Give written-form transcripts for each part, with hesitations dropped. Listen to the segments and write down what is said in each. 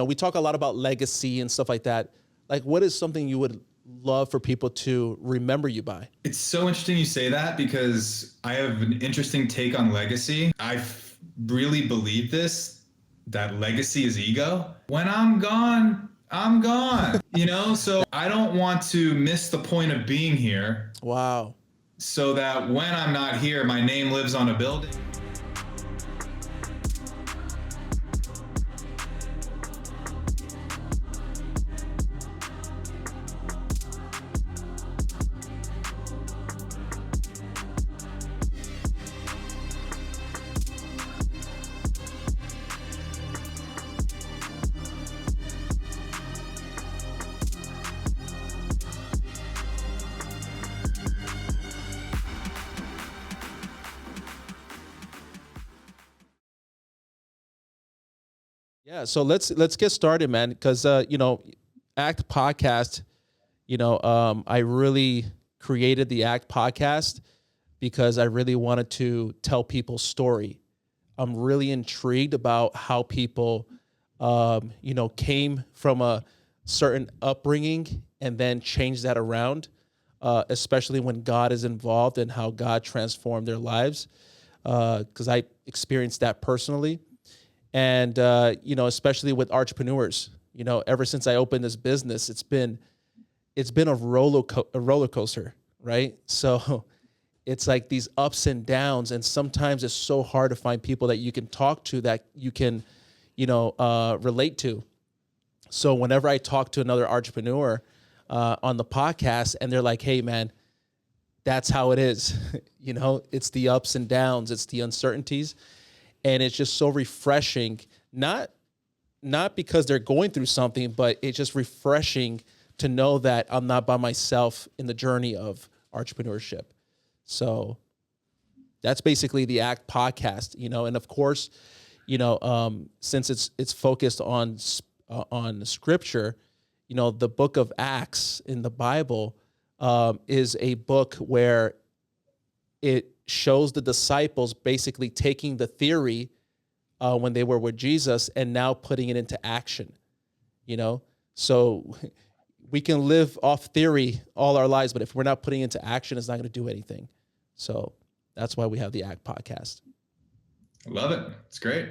we talk a lot about legacy and stuff like that. Like, what is something you would love for people to remember you by? It's so interesting you say that because I have an interesting take on legacy. Really believe this, that legacy is ego. When I'm gone, I'm gone, so I don't want to miss the point of being here. Wow. So that when I'm not here, my name lives on a building. Yeah, so let's get started, man. Because ACT podcast, I really created the ACT podcast because I really wanted to tell people's story. I'm really intrigued about how people, came from a certain upbringing and then changed that around, especially when God is involved and how God transformed their lives. Because I experienced that personally. And, especially with entrepreneurs, ever since I opened this business, it's been a roller coaster, right? So it's like these ups and downs. And sometimes it's so hard to find people that you can talk to, that you can, relate to. So whenever I talk to another entrepreneur on the podcast and they're like, hey, man, that's how it is. It's the ups and downs. It's the uncertainties. And it's just so refreshing, not because they're going through something, but it's just refreshing to know that I'm not by myself in the journey of entrepreneurship. So that's basically the ACT podcast, and of course, since it's focused on scripture, the book of Acts in the Bible is a book where it shows the disciples basically taking the theory when they were with Jesus and now putting it into action, So we can live off theory all our lives, but if we're not putting it into action, it's not going to do anything. So that's why we have the ACT podcast. I love it. It's great.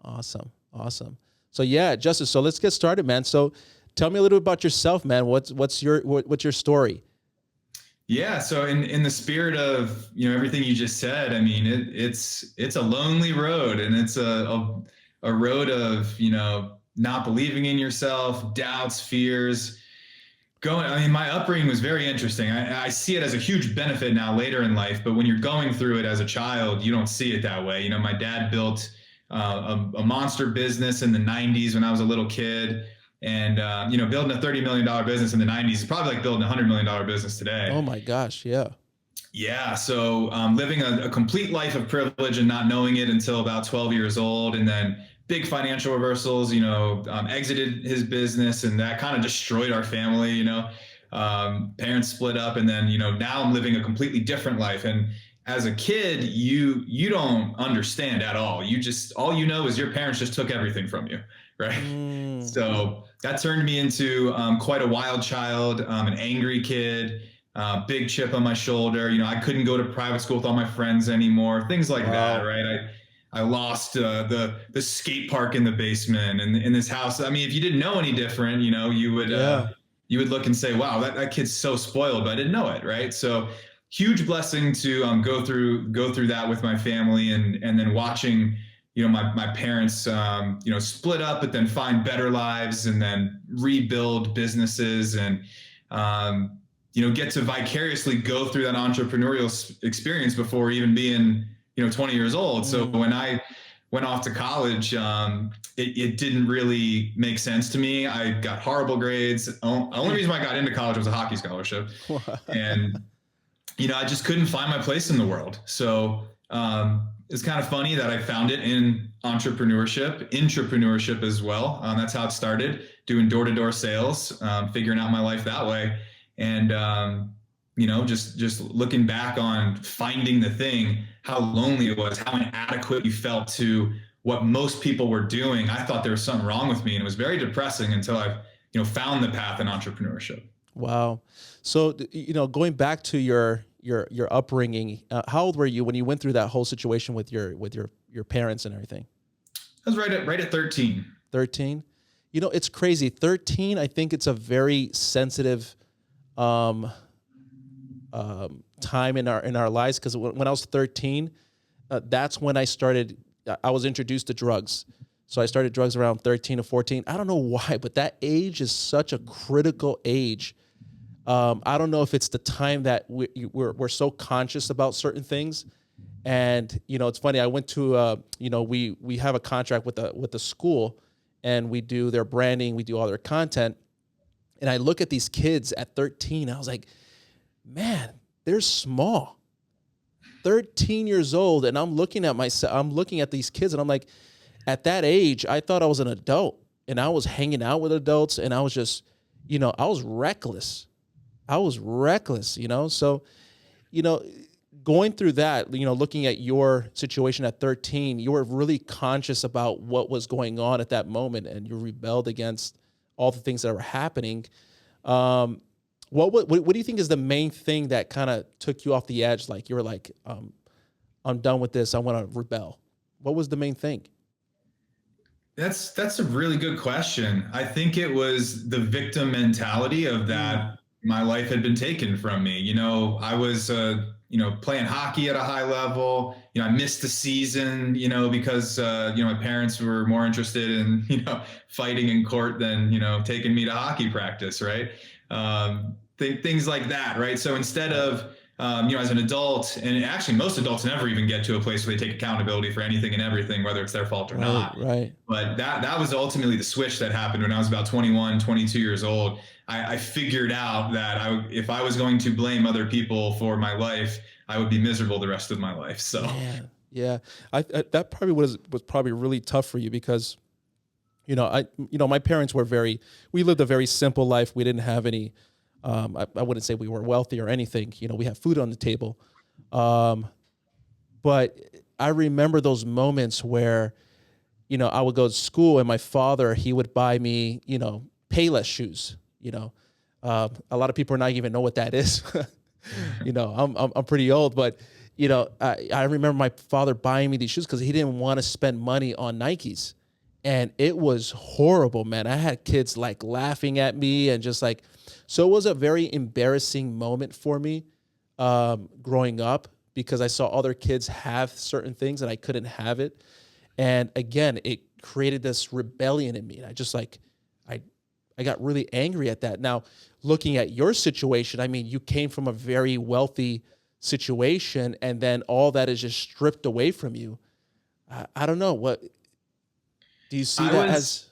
Awesome. So yeah, Justice, so let's get started, man. So tell me a little bit about yourself, man. What's your story? Yeah. So in the spirit of, everything you just said, I mean, it's a lonely road, and it's a road of, not believing in yourself, doubts, fears. My upbringing was very interesting. I see it as a huge benefit now later in life, but when you're going through it as a child, you don't see it that way. My dad built a monster business in the 90s when I was a little kid. And, building a $30 million business in the 90s is probably like building a $100 million business today. Oh my gosh. Yeah. Yeah. So living a complete life of privilege and not knowing it until about 12 years old. And then big financial reversals, exited his business, and that kind of destroyed our family. Parents split up, and then, now I'm living a completely different life. And as a kid, you don't understand at all. All you know is your parents just took everything from you. Right. So that turned me into quite a wild child, an angry kid, big chip on my shoulder. I couldn't go to private school with all my friends anymore, things like that. Right. I lost the skate park in the basement and in this house. I mean, if you didn't know any different, you would look and say, wow, that kid's so spoiled, but I didn't know it. Right. So huge blessing to go through that with my family, and then watching my parents, split up, but then find better lives, and then rebuild businesses, and, get to vicariously go through that entrepreneurial experience before even being, 20 years old. So when I went off to college, it didn't really make sense to me. I got horrible grades. The only reason I got into college was a hockey scholarship. And, I just couldn't find my place in the world. So, it's kind of funny that I found it in intrapreneurship as well. That's how it started, doing door-to-door sales, figuring out my life that way. And, just looking back on finding the thing, how lonely it was, how inadequate you felt to what most people were doing, I thought there was something wrong with me. And it was very depressing until I, found the path in entrepreneurship. Wow. So, going back to your upbringing, how old were you when you went through that whole situation with your parents and everything? I was right at 13. 13. It's crazy. 13, I think it's a very sensitive time in our lives, because when I was 13, that's when I was introduced to drugs. So I started drugs around 13 or 14. I don't know why, but that age is such a critical age. I don't know if it's the time that we're so conscious about certain things. And, it's funny. I went to, we have a contract with the school, and we do their branding. We do all their content. And I look at these kids at 13. I was like, man, they're small. 13 years old. And I'm looking at these kids, and I'm like, at that age, I thought I was an adult, and I was hanging out with adults, and I was just, I was reckless. So, going through that, looking at your situation at 13, you were really conscious about what was going on at that moment, and you rebelled against all the things that were happening. What do you think is the main thing that kind of took you off the edge? Like, you were like, I'm done with this. I want to rebel. What was the main thing? That's a really good question. I think it was the victim mentality of that my life had been taken from me. I was, playing hockey at a high level. I missed the season, because, my parents were more interested in, fighting in court than, taking me to hockey practice. Right. Things like that. Right. So instead of, as an adult, and actually most adults never even get to a place where they take accountability for anything and everything, whether it's their fault or not. Right. But that was ultimately the switch that happened when I was about 21, 22 years old. I figured out that if I was going to blame other people for my life, I would be miserable the rest of my life. So yeah. That probably was probably really tough for you, because, my parents we lived a very simple life. We didn't have any, I wouldn't say we were wealthy or anything. We have food on the table. But I remember those moments where, I would go to school, and my father, he would buy me, Payless shoes. A lot of people are not even know what that is. I'm pretty old, but, I remember my father buying me these shoes because he didn't want to spend money on Nikes. And it was horrible, man. I had kids like laughing at me, and just like, so it was a very embarrassing moment for me growing up, because I saw other kids have certain things and I couldn't have it. And again, it created this rebellion in me. And I just like, I got really angry at that. Now, looking at your situation, I mean, you came from a very wealthy situation, and then all that is just stripped away from you. I don't know. What do you see as?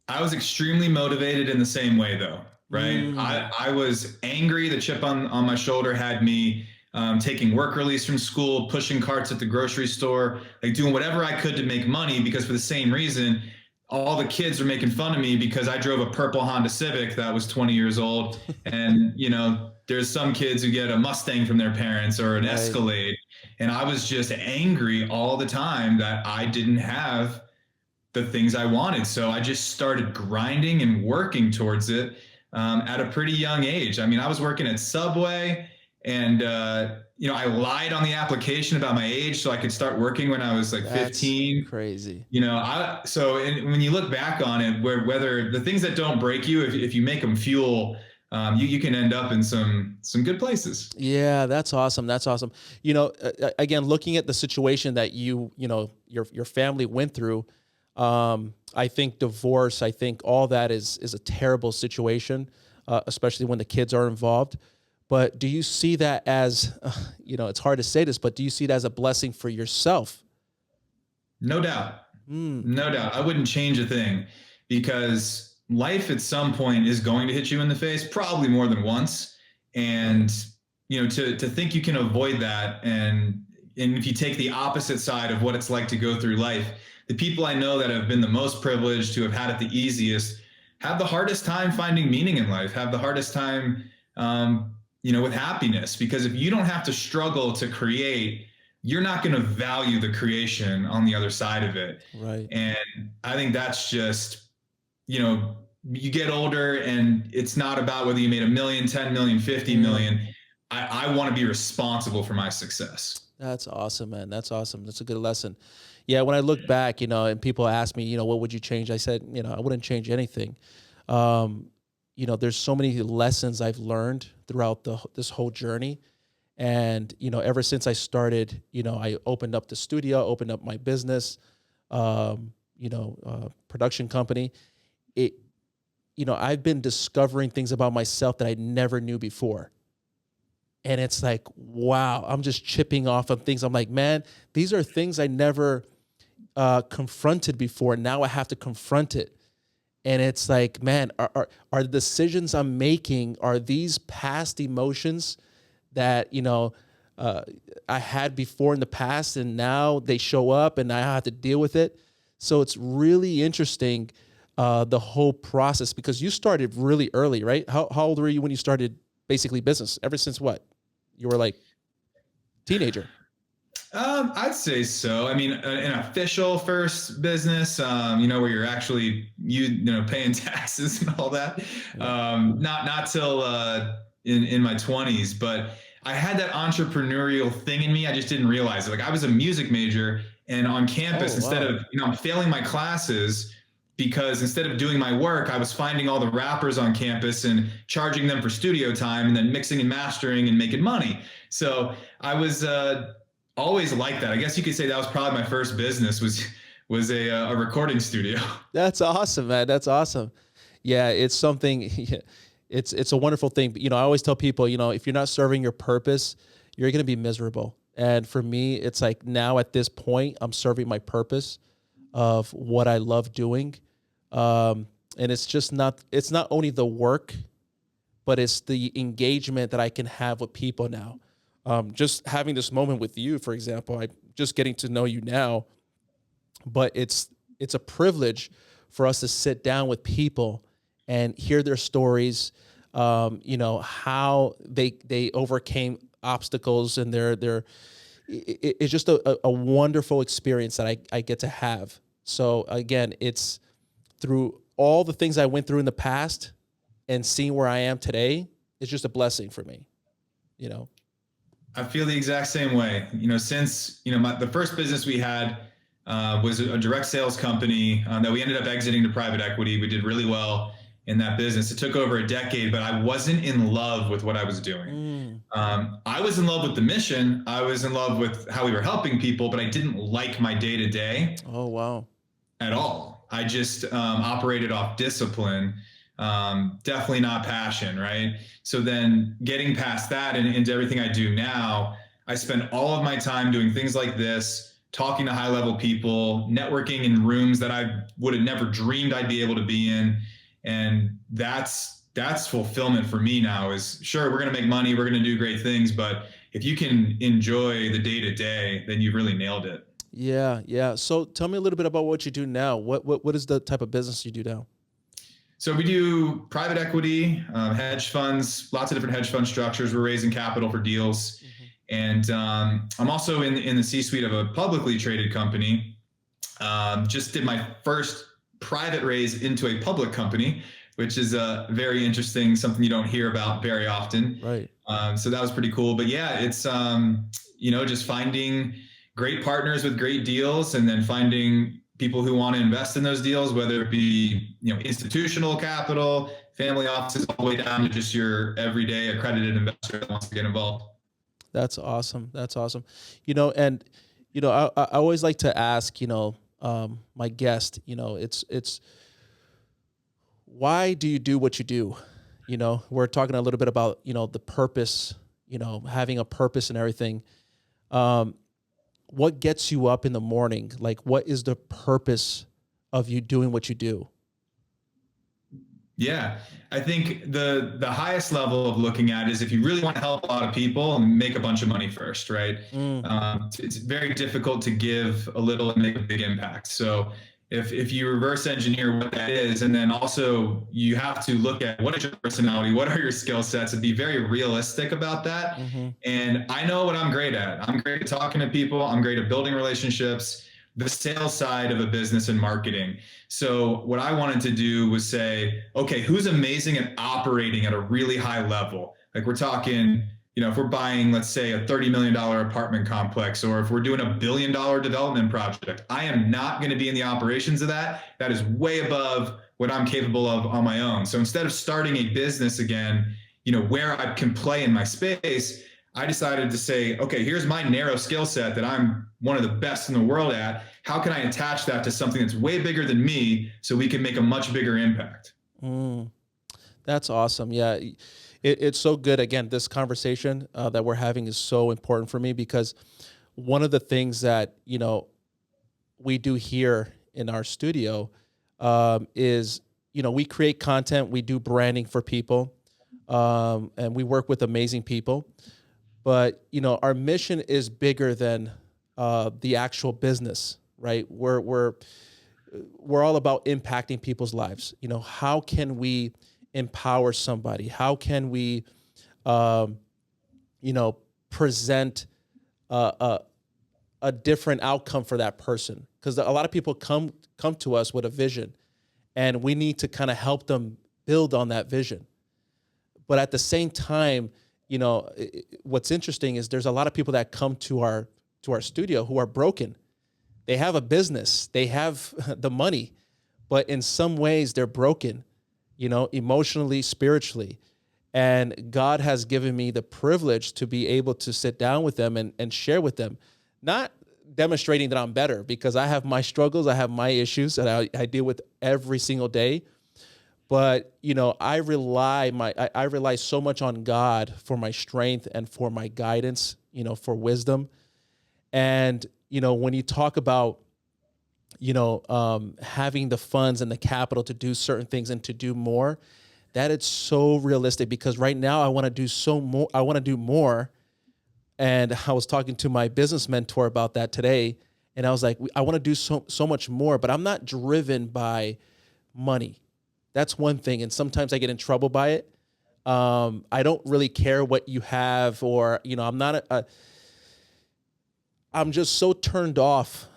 I was extremely motivated in the same way, though, right? I was angry. The chip on my shoulder had me taking work release from school, pushing carts at the grocery store, like doing whatever I could to make money, because for the same reason, all the kids were making fun of me because I drove a purple Honda Civic that was 20 years old. And, there's some kids who get a Mustang from their parents or an Escalade. And I was just angry all the time that I didn't have the things I wanted. So I just started grinding and working towards it at a pretty young age. I mean, I was working at Subway, and, I lied on the application about my age so I could start working when I was like 15. Crazy. When you look back on it, whether the things that don't break you, if you make them fuel, you can end up in some good places. Yeah, that's awesome. That's awesome. Again, looking at the situation that your family went through, I think divorce, I think all that is a terrible situation, especially when the kids are involved. But do you see that as, it's hard to say this, but do you see it as a blessing for yourself? No doubt. No doubt. I wouldn't change a thing, because life at some point is going to hit you in the face, probably more than once. And, to think you can avoid that. And if you take the opposite side of what it's like to go through life, the people I know that have been the most privileged, who have had it the easiest, have the hardest time finding meaning in life, have the hardest time, with happiness. Because if you don't have to struggle to create you're not going to value the creation on the other side of it. Right. And I think that's just, you get older and it's not about whether you made 1 million, 10 million, 50 million. I want to be responsible for my success. That's awesome, man. That's awesome. That's a good lesson. Yeah, when I look back, and people ask me, what would you change? I said, I wouldn't change anything. There's so many lessons I've learned throughout this whole journey. And, ever since I started, I opened up the studio, opened up my business, production company. I've been discovering things about myself that I never knew before. And it's like, wow, I'm just chipping off of things. I'm like, man, these are things I never confronted before. Now I have to confront it. And it's like, man, are the decisions I'm making, are these past emotions that, I had before in the past, and now they show up and I have to deal with it. So it's really interesting, the whole process, because you started really early, right? How old were you when you started basically business? Ever since what? You were like teenager. I'd say so. I mean, an official first business, where you're actually, paying taxes and all that. Not till, in my 20s, but I had that entrepreneurial thing in me. I just didn't realize it. Like, I was a music major, and on campus, instead of, I'm failing my classes, because instead of doing my work, I was finding all the rappers on campus and charging them for studio time and then mixing and mastering and making money. So I was always like that. I guess you could say that was probably my first business, was a recording studio. That's awesome, man. That's awesome. Yeah, it's something, it's a wonderful thing. But, I always tell people, if you're not serving your purpose, you're going to be miserable. And for me, it's like, now at this point, I'm serving my purpose of what I love doing. And it's not only the work, but it's the engagement that I can have with people now. Just having this moment with you, for example, I'm just getting to know you now, but it's a privilege for us to sit down with people and hear their stories, how they overcame obstacles, and it's just a wonderful experience that I get to have. So again, it's through all the things I went through in the past and seeing where I am today, it's just a blessing for me, I feel the exact same way. Since, the first business we had was a direct sales company that we ended up exiting to private equity. We did really well in that business. It took over a decade, but I wasn't in love with what I was doing. I was in love with the mission. I was in love with how we were helping people, but I didn't like my day-to-day. Oh, wow. At all. I just operated off discipline, definitely not passion, right? So then getting past that and into everything I do now, I spend all of my time doing things like this, talking to high-level people, networking in rooms that I would have never dreamed I'd be able to be in. And that's fulfillment for me now. Is, sure, we're going to make money, we're going to do great things, but if you can enjoy the day-to-day, then you've really nailed it. Yeah, yeah. So tell me a little bit about what you do now. What is the type of business you do now? So we do private equity, hedge funds, lots of different hedge fund structures. We're raising capital for deals. And I'm also in the C-suite of a publicly traded company. Just did my first private raise into a public company, which is very interesting, something you don't hear about very often. Right. So that was pretty cool. But yeah, it's, just finding great partners with great deals, and then finding people who want to invest in those deals, whether it be, institutional capital, family offices, all the way down to just your everyday accredited investor that wants to get involved. That's awesome. That's awesome. I always like to ask, my guest, it's why do you do what you do? We're talking a little bit about, the purpose, having a purpose and everything. What gets you up in the morning? Like, what is the purpose of you doing what you do? Yeah, I think the highest level of looking at is if you really want to help a lot of people and make a bunch of money first, right? It's very difficult to give a little and make a big impact. So if you reverse engineer what that is, and then also you have to look at what is your personality, what are your skill sets, and be very realistic about that. Mm-hmm. And I know what I'm great at. I'm great at talking to people. I'm great at building relationships, the sales side of a business and marketing. So what I wanted to do was say, okay, who's amazing at operating at a really high level? Like we're talking, if we're buying, let's say, a $30 million apartment complex, or if we're doing $1 billion development project, I am not going to be in the operations of that. That is way above what I'm capable of on my own. So instead of starting a business again, where I can play in my space, I decided to say, okay, here's my narrow skill set that I'm one of the best in the world at. How can I attach that to something that's way bigger than me so we can make a much bigger impact? That's awesome. Yeah. It's so good. Again, this conversation that we're having is so important for me, because one of the things that, we do here in our studio is, we create content, we do branding for people, and we work with amazing people. But, our mission is bigger than the actual business, right? We're all about impacting people's lives. How can we empower somebody? How can we, present a different outcome for that person? Because a lot of people come to us with a vision, and we need to kind of help them build on that vision. But at the same time, what's interesting is there's a lot of people that come to our studio who are broken. They have a business, they have the money, but in some ways they're broken, emotionally, spiritually. And God has given me the privilege to be able to sit down with them and share with them, not demonstrating that I'm better, because I have my struggles, I have my issues that I deal with every single day. But, I rely so much on God for my strength and for my guidance, for wisdom. And, when you talk about, having the funds and the capital to do certain things and to do more, that it's so realistic, because right now I want to do more. And I was talking to my business mentor about that today. And I was like, I want to do so much more, but I'm not driven by money. That's one thing. And sometimes I get in trouble by it. I don't really care what you have, or, I'm just so turned off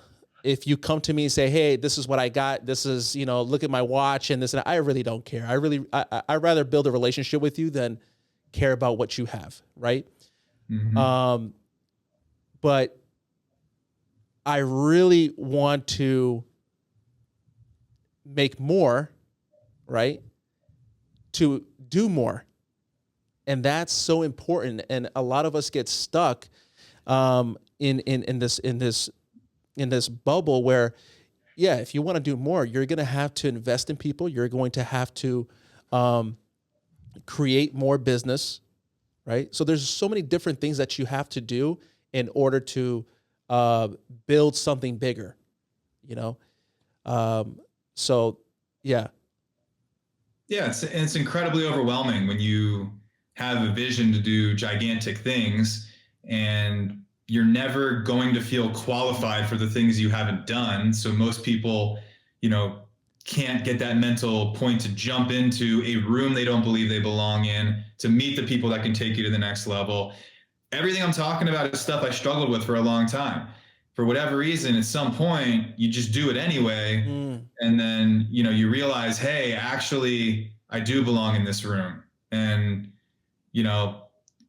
if you come to me and say, hey, this is what I got. This is, look at my watch and this, and I really don't care. I'd rather build a relationship with you than care about what you have. Right. Mm-hmm. But I really want to make more, right? To do more. And that's so important. And a lot of us get stuck in this bubble where, yeah, if you want to do more, you're going to have to invest in people. You're going to have to create more business, right? So there's so many different things that you have to do in order to build something bigger, So, yeah. Yeah, it's incredibly overwhelming when you have a vision to do gigantic things and you're never going to feel qualified for the things you haven't done. So most people, can't get that mental point to jump into a room they don't believe they belong in, to meet the people that can take you to the next level. Everything I'm talking about is stuff I struggled with for a long time. For whatever reason, at some point, you just do it anyway. And then, you realize, hey, actually, I do belong in this room. And,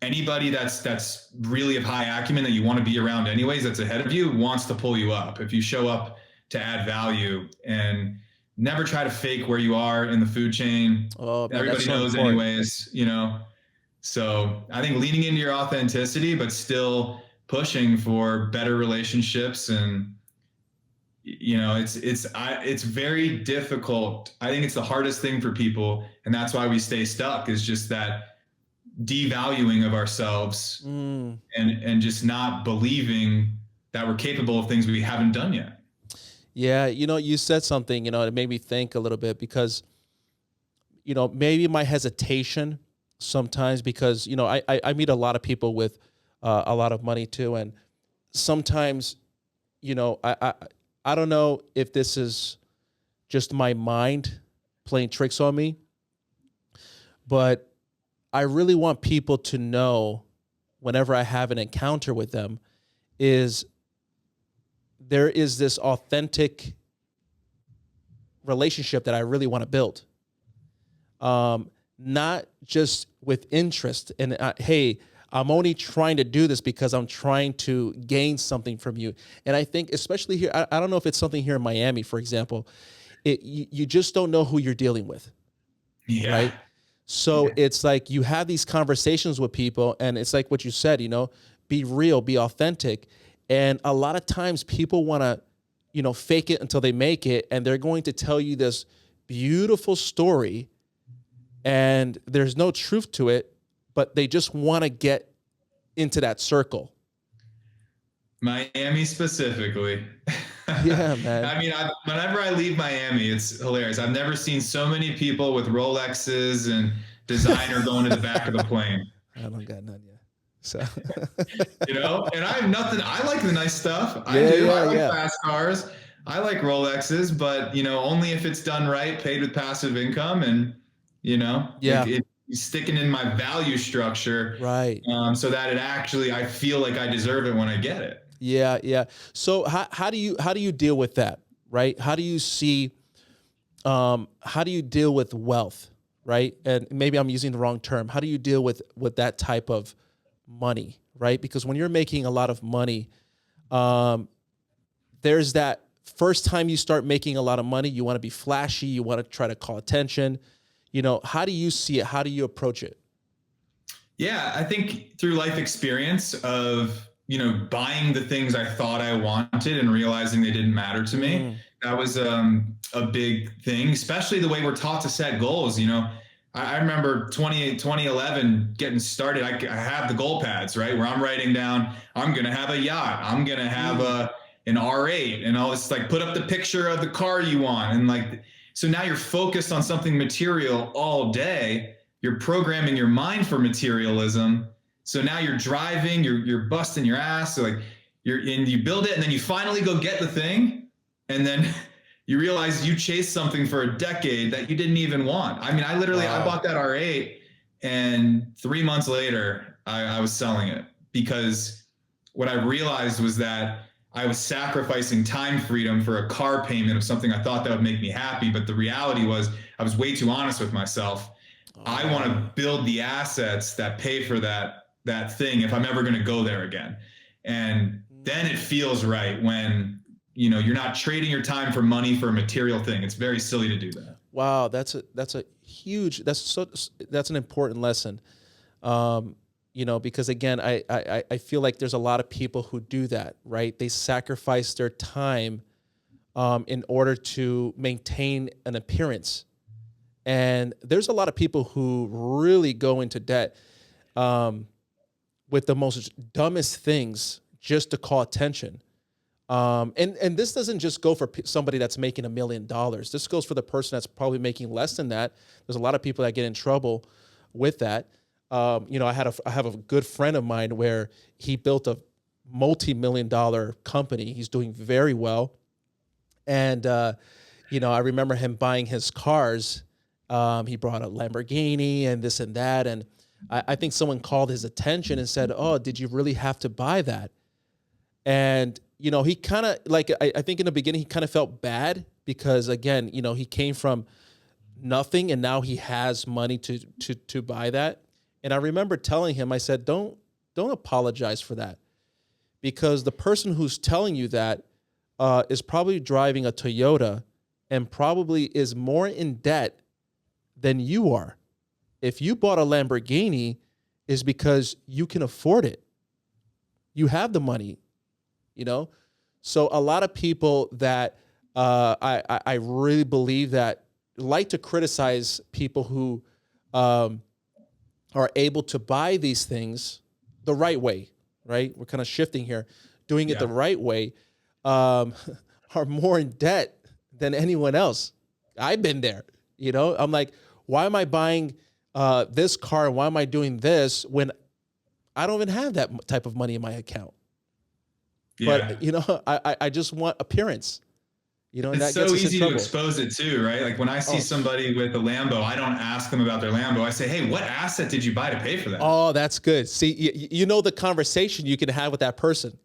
anybody that's really of high acumen that you want to be around anyways, that's ahead of you, wants to pull you up. If you show up to add value, and never try to fake where you are in the food chain. Oh, man, everybody knows so anyways, So I think leaning into your authenticity, but still pushing for better relationships. And it's very difficult. I think it's the hardest thing for people, and that's why we stay stuck, is just that devaluing of ourselves and just not believing that we're capable of things we haven't done yet. Yeah, you said something, it made me think a little bit, because maybe my hesitation sometimes, because I meet a lot of people with a lot of money too, and sometimes I don't know if this is just my mind playing tricks on me. But I really want people to know, whenever I have an encounter with them, is there is this authentic relationship that I really want to build. Not just with interest. And hey, I'm only trying to do this because I'm trying to gain something from you. And I think, especially here, I don't know if it's something here in Miami, for example, you just don't know who you're dealing with. Yeah. Right. So it's like you have these conversations with people, and it's like what you said, be real, be authentic. And a lot of times people want to, fake it until they make it. And they're going to tell you this beautiful story, and there's no truth to it, but they just want to get into that circle. Miami specifically. Yeah, man. I mean, whenever I leave Miami, it's hilarious. I've never seen so many people with Rolexes and designer going to the back of the plane. I don't got none yet. So, and I have nothing. I like the nice stuff. I do. I like fast cars. I like Rolexes, but only if it's done right, paid with passive income, and it's sticking in my value structure, right? So that I feel like I deserve it when I get it. Yeah, yeah. So how do you deal with that, right? How do you deal with wealth, right? And maybe I'm using the wrong term. How do you deal with that type of money, right? Because when you're making a lot of money, there's that first time you start making a lot of money, you want to be flashy, you want to try to call attention. How do you see it? How do you approach it? Yeah, I think through life experience of buying the things I thought I wanted and realizing they didn't matter to me. That was a big thing, especially the way we're taught to set goals. I remember 2011 getting started. I have the goal pads, right? Where I'm writing down, I'm going to have a yacht. I'm going to have an R8 and all this, like put up the picture of the car you want. And so now you're focused on something material all day. You're programming your mind for materialism. So now you're driving, you're busting your ass. So you build it, and then you finally go get the thing, and then you realize you chased something for a decade that you didn't even want. I mean, I bought that R8, and 3 months later, I was selling it, because what I realized was that I was sacrificing time freedom for a car payment of something I thought that would make me happy. But the reality was I was way too honest with myself. I want to build the assets that pay for that thing if I'm ever going to go there again. And then it feels right when, you're not trading your time for money for a material thing. It's very silly to do that. Wow. That's an important lesson. Because again, I feel like there's a lot of people who do that, right? They sacrifice their time, in order to maintain an appearance. And there's a lot of people who really go into debt, with the most dumbest things just to call attention. And this doesn't just go for somebody that's making $1 million. This goes for the person that's probably making less than that. There's a lot of people that get in trouble with that. I have a good friend of mine where he built a multi-million-dollar company. He's doing very well. And, I remember him buying his cars. He brought a Lamborghini and this and that. And I think someone called his attention and said, "Oh, did you really have to buy that?" And, he kind of I think in the beginning, he kind of felt bad because, again, he came from nothing and now he has money to buy that. And I remember telling him, I said, don't apologize for that, because the person who's telling you that is probably driving a Toyota and probably is more in debt than you are. If you bought a Lamborghini, is because you can afford it. You have the money, So a lot of people that I really believe that like to criticize people who are able to buy these things the right way, right? We're kind of shifting here. Doing it the right way, are more in debt than anyone else. I've been there, I'm like, why am I buying this car? Why am I doing this when I don't even have that type of money in my account? Yeah. But, I just want appearance. And It's that so gets us in easy to trouble. expose it too, right? Like when I see Oh, somebody with a Lambo, I don't ask them about their Lambo. I say, hey, what asset did you buy to pay for that? oh, that's good. See, the conversation you can have with that person.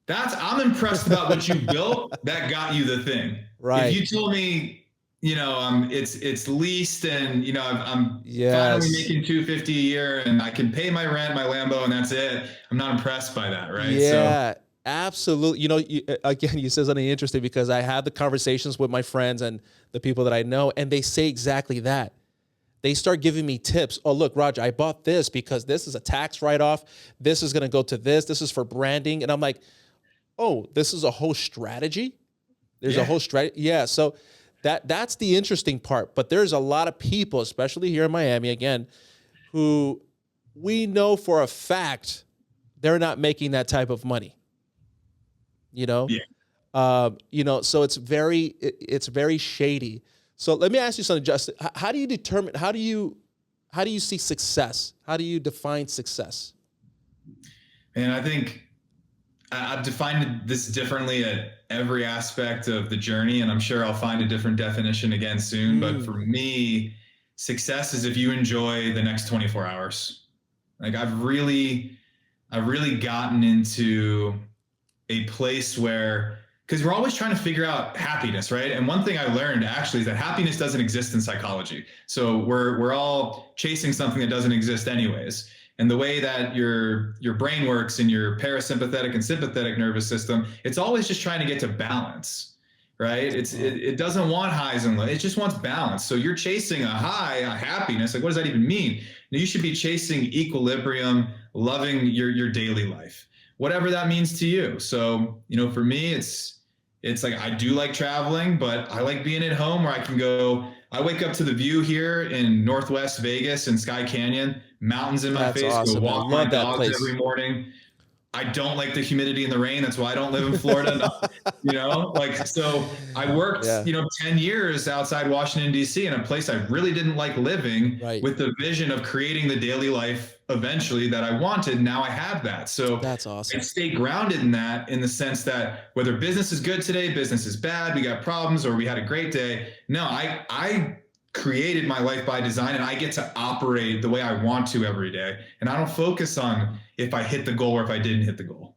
I'm impressed about what you built that got you the thing. If Right. you told me, it's leased and I'm finally Yes. making 250 a year and I can pay my rent, my Lambo, and that's it, I'm not impressed by that, right? So Yeah, absolutely. Again, you said something interesting because I have the conversations with my friends and the people that I know, and they say exactly that. They start giving me tips. Oh, look, Roger, I bought this because this is a tax write-off. This is going to go to this. This is for branding. And I'm like, oh, this is a whole strategy. There's a yeah, whole strategy. Yeah. So that's the interesting part. But there's a lot of people, especially here in Miami, again, who we know for a fact they're not making that type of money. You know, yeah. so it's very shady. So let me ask you something, Justin. How do you determine? How do you see success? How do you define success? And I think I've defined this differently at every aspect of the journey, and I'm sure I'll find a different definition again soon. But for Mm, me, success is if you enjoy the next 24 hours. Like I've really gotten into a place where, because we're always trying to figure out happiness, right? And one thing I learned actually is that happiness doesn't exist in psychology. So we're all chasing something that doesn't exist anyways. And the way that your brain works in your parasympathetic and sympathetic nervous system, it's always just trying to get to balance, right? It doesn't want highs and lows. It just wants balance. So you're chasing a high, a happiness. Like, what does that even mean? You should be chasing equilibrium, loving your daily life, whatever that means to you. So, for me, it's like I do like traveling, but I like being at home where I can go. I wake up to the view here in Northwest Vegas and Sky Canyon, mountains in my that's face, go awesome, man. walk my Love that dogs place. every morning. I don't like the humidity and the rain. That's why I don't live in Florida. Like, so I worked, Yeah. 10 years outside Washington, D.C. in a place I really didn't like living, Right. with the vision of creating the daily life eventually that I wanted. Now I have that. So That's I awesome. stay grounded in that, in the sense that whether business is good today, business is bad, we got problems, or we had a great day. No, I created my life by design, and I get to operate the way I want to every day. And I don't focus on if I hit the goal or if I didn't hit the goal.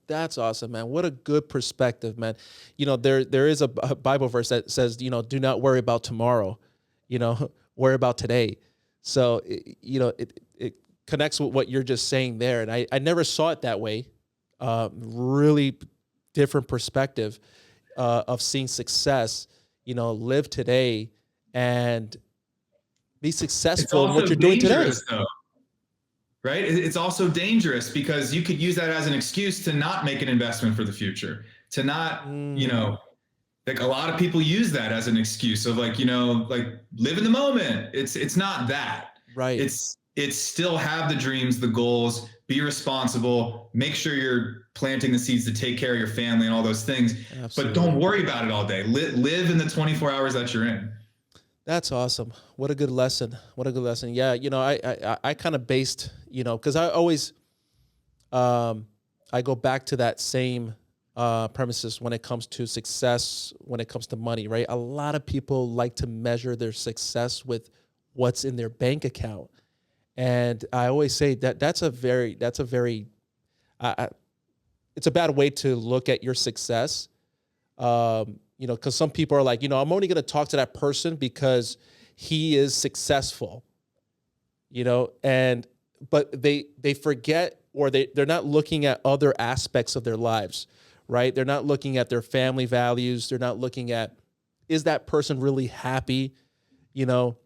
That's awesome, man. What a good perspective, man. There is a Bible verse that says, do not worry about tomorrow, worry about today. So, it connects with what you're just saying there. And I never saw it that way. Really different perspective of seeing success, live today and be It's successful in what also you're doing today. dangerous though, right? It's also dangerous because you could use that as an excuse to not make an investment for the future, to not, Mm, like a lot of people use that as an excuse of like, like live in the moment. It's not that. right. It's still have the dreams, the goals, be responsible, make sure you're planting the seeds to take care of your family and all those things, but Absolutely. don't worry about it all day. Live in the 24 hours that you're in. That's awesome. What a good lesson. What a good lesson. Yeah, I kind of based, because I always I go back to that same premises when it comes to success, when it comes to money, right? A lot of people like to measure their success with what's in their bank account. And I always say that that's a very uh, it's a bad way to look at your success. Because some people are like, I'm only going to talk to that person because he is successful, and but they forget, or they're not looking at other aspects of their lives, right? They're not looking at their family values. They're not looking at, is that person really happy? You know,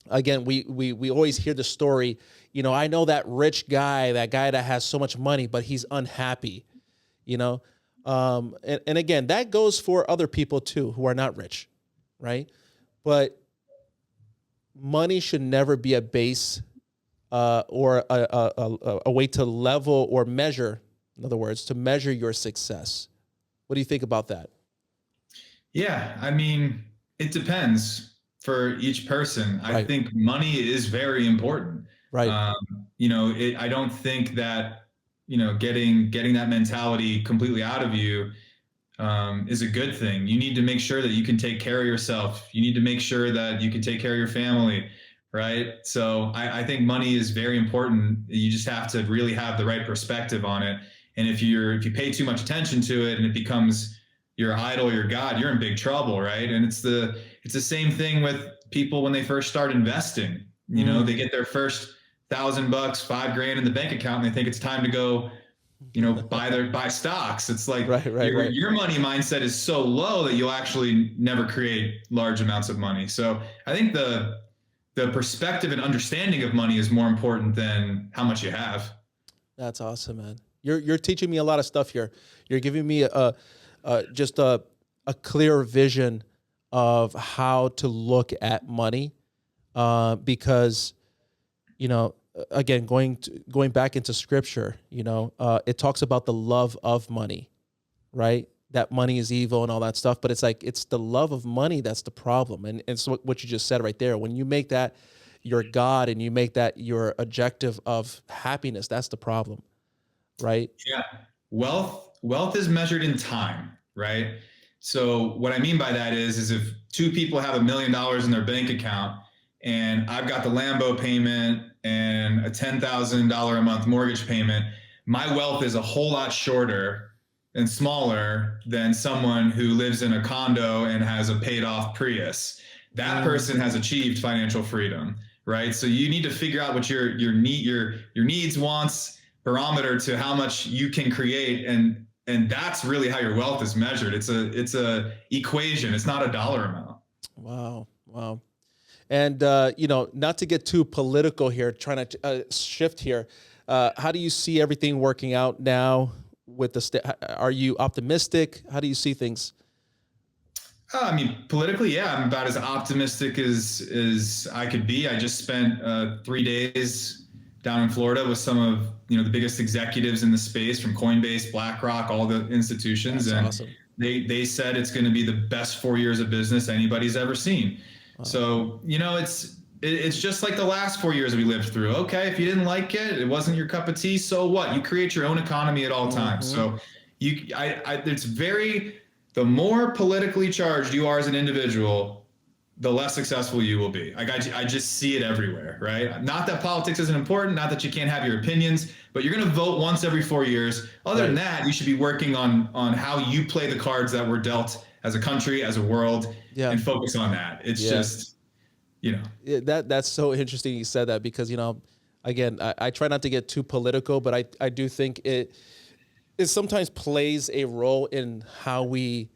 Again, we always hear the story, I know that guy that has so much money, but he's unhappy, you know? And again, that goes for other people too, who are not rich, right? But money should never be a base, or a way to level or measure, in other words, to measure your success. What do you think about that? Yeah, I mean, it depends for each person. I Right, think money is very important. right, Um, I don't think that, getting that mentality completely out of you. is a good thing. You need to make sure that you can take care of yourself. You need to make sure that you can take care of your family, right? So I think money is very important. You just have to really have the right perspective on it. And if you pay too much attention to it and it becomes your idol, your God, you're in big trouble, right? And it's the same thing with people when they first start investing. You know, they get their first $1,000, $5,000 in the bank account, and they think it's time to go, buy stocks. It's like Right. your money mindset is so low that you'll actually never create large amounts of money. So I think the perspective and understanding of money is more important than how much you have. That's awesome, man. You're teaching me a lot of stuff here. You're giving me just a clear vision of how to look at money, because, again, going back into scripture, it talks about the love of money, right? That money is evil and all that stuff, but it's like, it's the love of money that's the problem. And so what you just said right there, when you make that your God and you make that your objective of happiness, that's the problem, right? Yeah. Wealth is measured in time, right? So what I mean by that is if two people have $1 million in their bank account and I've got the Lambo payment and a $10,000 a month mortgage payment, my wealth is a whole lot shorter and smaller than someone who lives in a condo and has a paid off Prius. That person has achieved financial freedom, right? So you need to figure out what your needs, wants, barometer to how much you can create, and that's really how your wealth is measured. It's a equation. It's not a dollar amount. Wow. And not to get too political here, trying to shift here. How do you see everything working out now with are you optimistic? How do you see things? I mean, politically, yeah, I'm about as optimistic as I could be. I just spent 3 days down in Florida with some of the biggest executives in the space, from Coinbase, BlackRock, all the institutions. That's and awesome. They said it's going to be the best 4 years of business anybody's ever seen. Wow. So it's just like the last 4 years we lived through. Okay, if you didn't like it, it wasn't your cup of tea, so what? You create your own economy at all times. So the more politically charged you are as an individual, the less successful you will be. Like I just see it everywhere, right? Not that politics isn't important, not that you can't have your opinions, but you're going to vote once every 4 years. Other than that, you should be working on how you play the cards that were dealt as a country, as a world, and focus on that. It's just, that's so interesting you said that, because, again, I try not to get too political, but I do think it sometimes plays a role in how we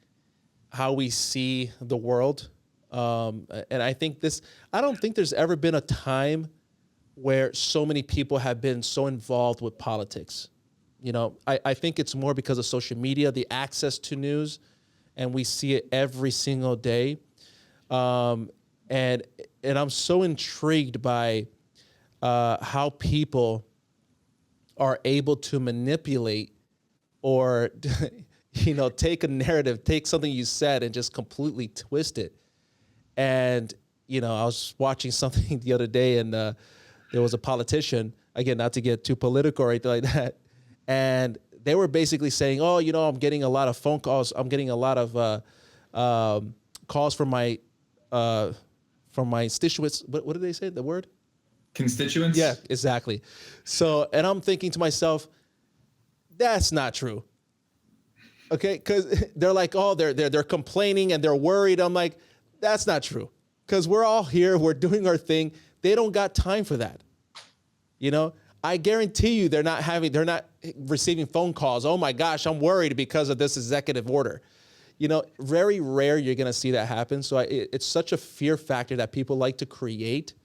see the world. And I think I don't think there's ever been a time where so many people have been so involved with politics. I think it's more because of social media, the access to news, and we see it every single day. And I'm so intrigued by how people are able to manipulate or, take a narrative, take something you said and just completely twist it. And, I was watching something the other day, and there was a politician, again, not to get too political or anything like that, and they were basically saying, oh, I'm getting a lot of phone calls. I'm getting a lot of calls from my constituents. What did they say, the word? Constituents? Yeah, exactly. So, and I'm thinking to myself, that's not true. Okay, because they're like, oh, they're complaining and they're worried. I'm like, that's not true, because we're all here. We're doing our thing. They don't got time for that. I guarantee you they're not receiving phone calls. Oh my gosh, I'm worried because of this executive order. Very rare you're going to see that happen. So it's such a fear factor that people like to create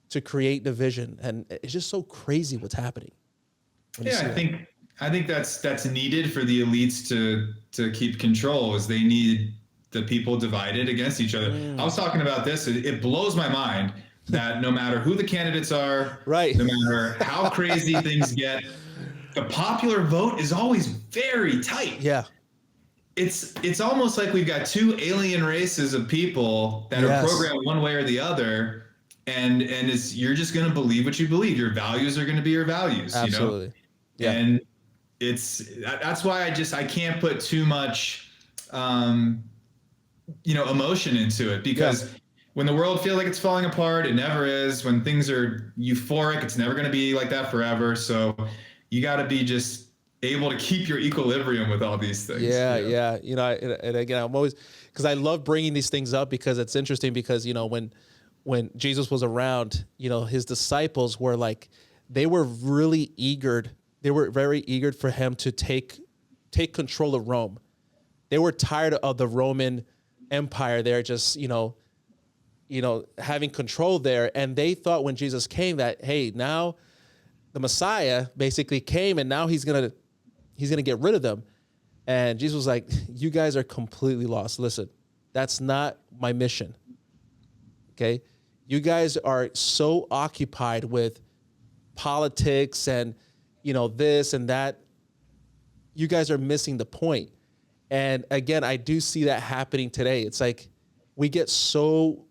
division. And it's just so crazy what's happening. Yeah, I think that's needed for the elites to keep control, is they need the people divided against each other. I was talking about this. It blows my mind that no matter who the candidates are, right, no matter how crazy things get, the popular vote is always very tight. Yeah. It's almost like we've got two alien races of people that are programmed one way or the other, and you're just going to believe what you believe. Your values are going to be your values. Absolutely. Yeah. And that's why I can't put too much emotion into it, because when the world feels like it's falling apart, it never is. When things are euphoric, it's never going to be like that forever. So you got to be just able to keep your equilibrium with all these things. Yeah. And again, I'm always, because I love bringing these things up because it's interesting because, when Jesus was around, his disciples were like, they were really eager. They were very eager for him to take control of Rome. They were tired of the Roman Empire there, just, having control there. And they thought when Jesus came that, hey, now the Messiah basically came and now he's going to get rid of them. And Jesus was like, you guys are completely lost. Listen, that's not my mission. Okay. You guys are so occupied with politics and, this and that. You guys are missing the point. And again, I do see that happening today. It's like we get so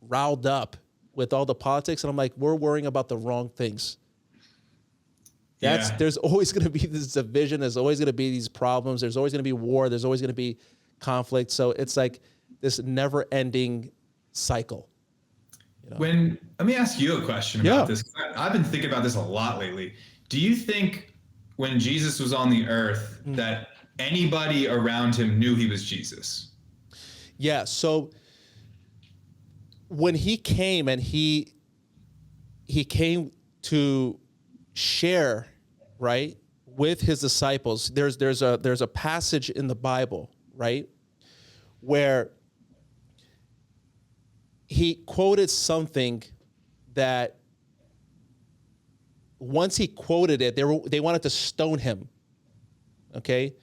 riled up with all the politics, and I'm like, we're worrying about the wrong things. There's always going to be this division. There's always going to be these problems. There's always going to be war. There's always going to be conflict. So it's like this never-ending cycle. Let me ask you a question about this. I've been thinking about this a lot lately. Do you think when Jesus was on the earth that anybody around him knew he was Jesus? Yeah. So when he came and he came to share, right, with his disciples, there's a passage in the Bible, right, where he quoted something that once he quoted it, they wanted to stone him. Okay.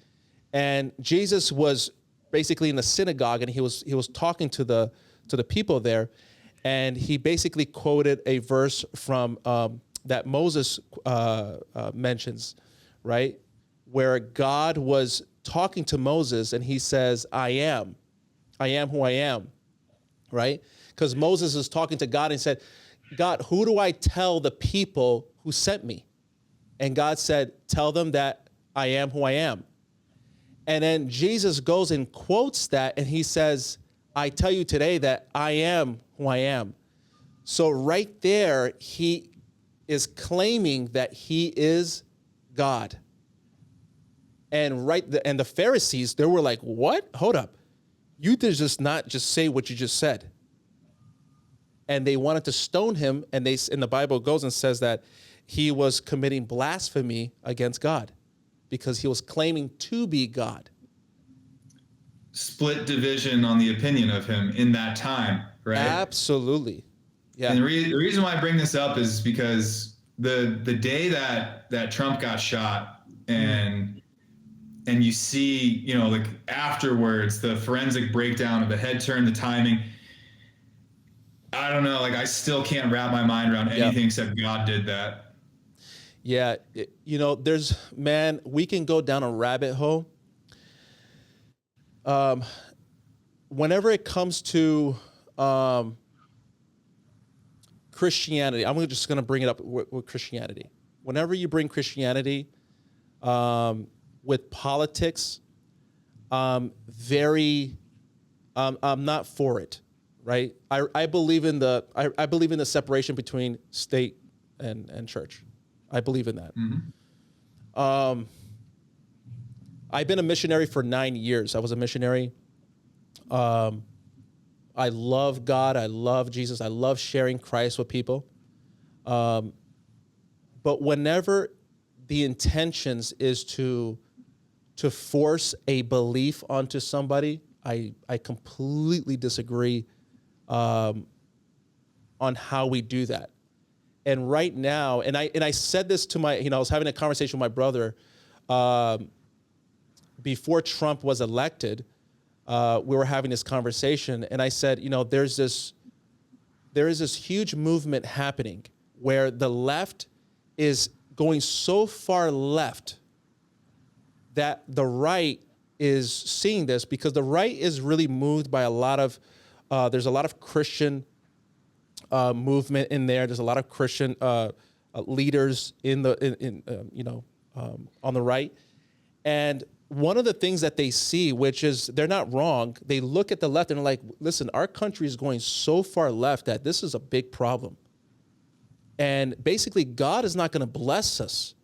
And Jesus was basically in the synagogue and he was talking to the people there. And he basically quoted a verse from that Moses mentions, right? Where God was talking to Moses and he says, I am who I am, right? Because Moses is talking to God and said, God, who do I tell the people who sent me? And God said, tell them that I am who I am. And then Jesus goes and quotes that and he says, I tell you today that I am who I am. So right there, he is claiming that he is God. And the Pharisees, they were like, what? Hold up. You did just not just say what you just said. And they wanted to stone him. And the Bible goes and says that he was committing blasphemy against God because he was claiming to be God. Split division on the opinion of him in that time, right? Absolutely. Yeah. And the reason why I bring this up is because the day that Trump got shot and you see, like afterwards, the forensic breakdown of the head turn, the timing, I don't know, like I still can't wrap my mind around anything except God did that. Yeah. We can go down a rabbit hole. Whenever it comes to Christianity, I'm just going to bring it up with Christianity. Whenever you bring Christianity with politics, I'm not for it, right? I believe in the separation between state and church. I believe in that. Mm-hmm. I've been a missionary for 9 years. I was a missionary. I love God. I love Jesus. I love sharing Christ with people. But whenever the intentions is to force a belief onto somebody, I completely disagree on how we do that. And right now, and I said this to I was having a conversation with my brother before Trump was elected. We were having this conversation, and I said, there is this huge movement happening where the left is going so far left that the right is seeing this, because the right is really moved by there's a lot of Christian movement in there. There's a lot of Christian leaders on the right, and one of the things that they see, which is they're not wrong, they look at the left and are like, listen, our country is going so far left that this is a big problem. And basically, God is not going to bless us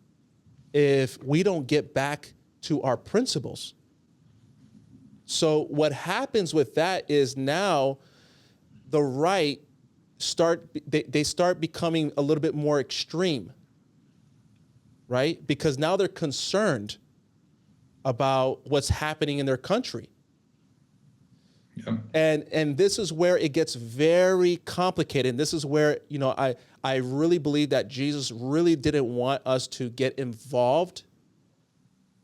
if we don't get back to our principles. So what happens with that is now the right they start becoming a little bit more extreme, right? Because now they're concerned about what's happening in their country. Yep. And this is where it gets very complicated. And this is where, I really believe that Jesus really didn't want us to get involved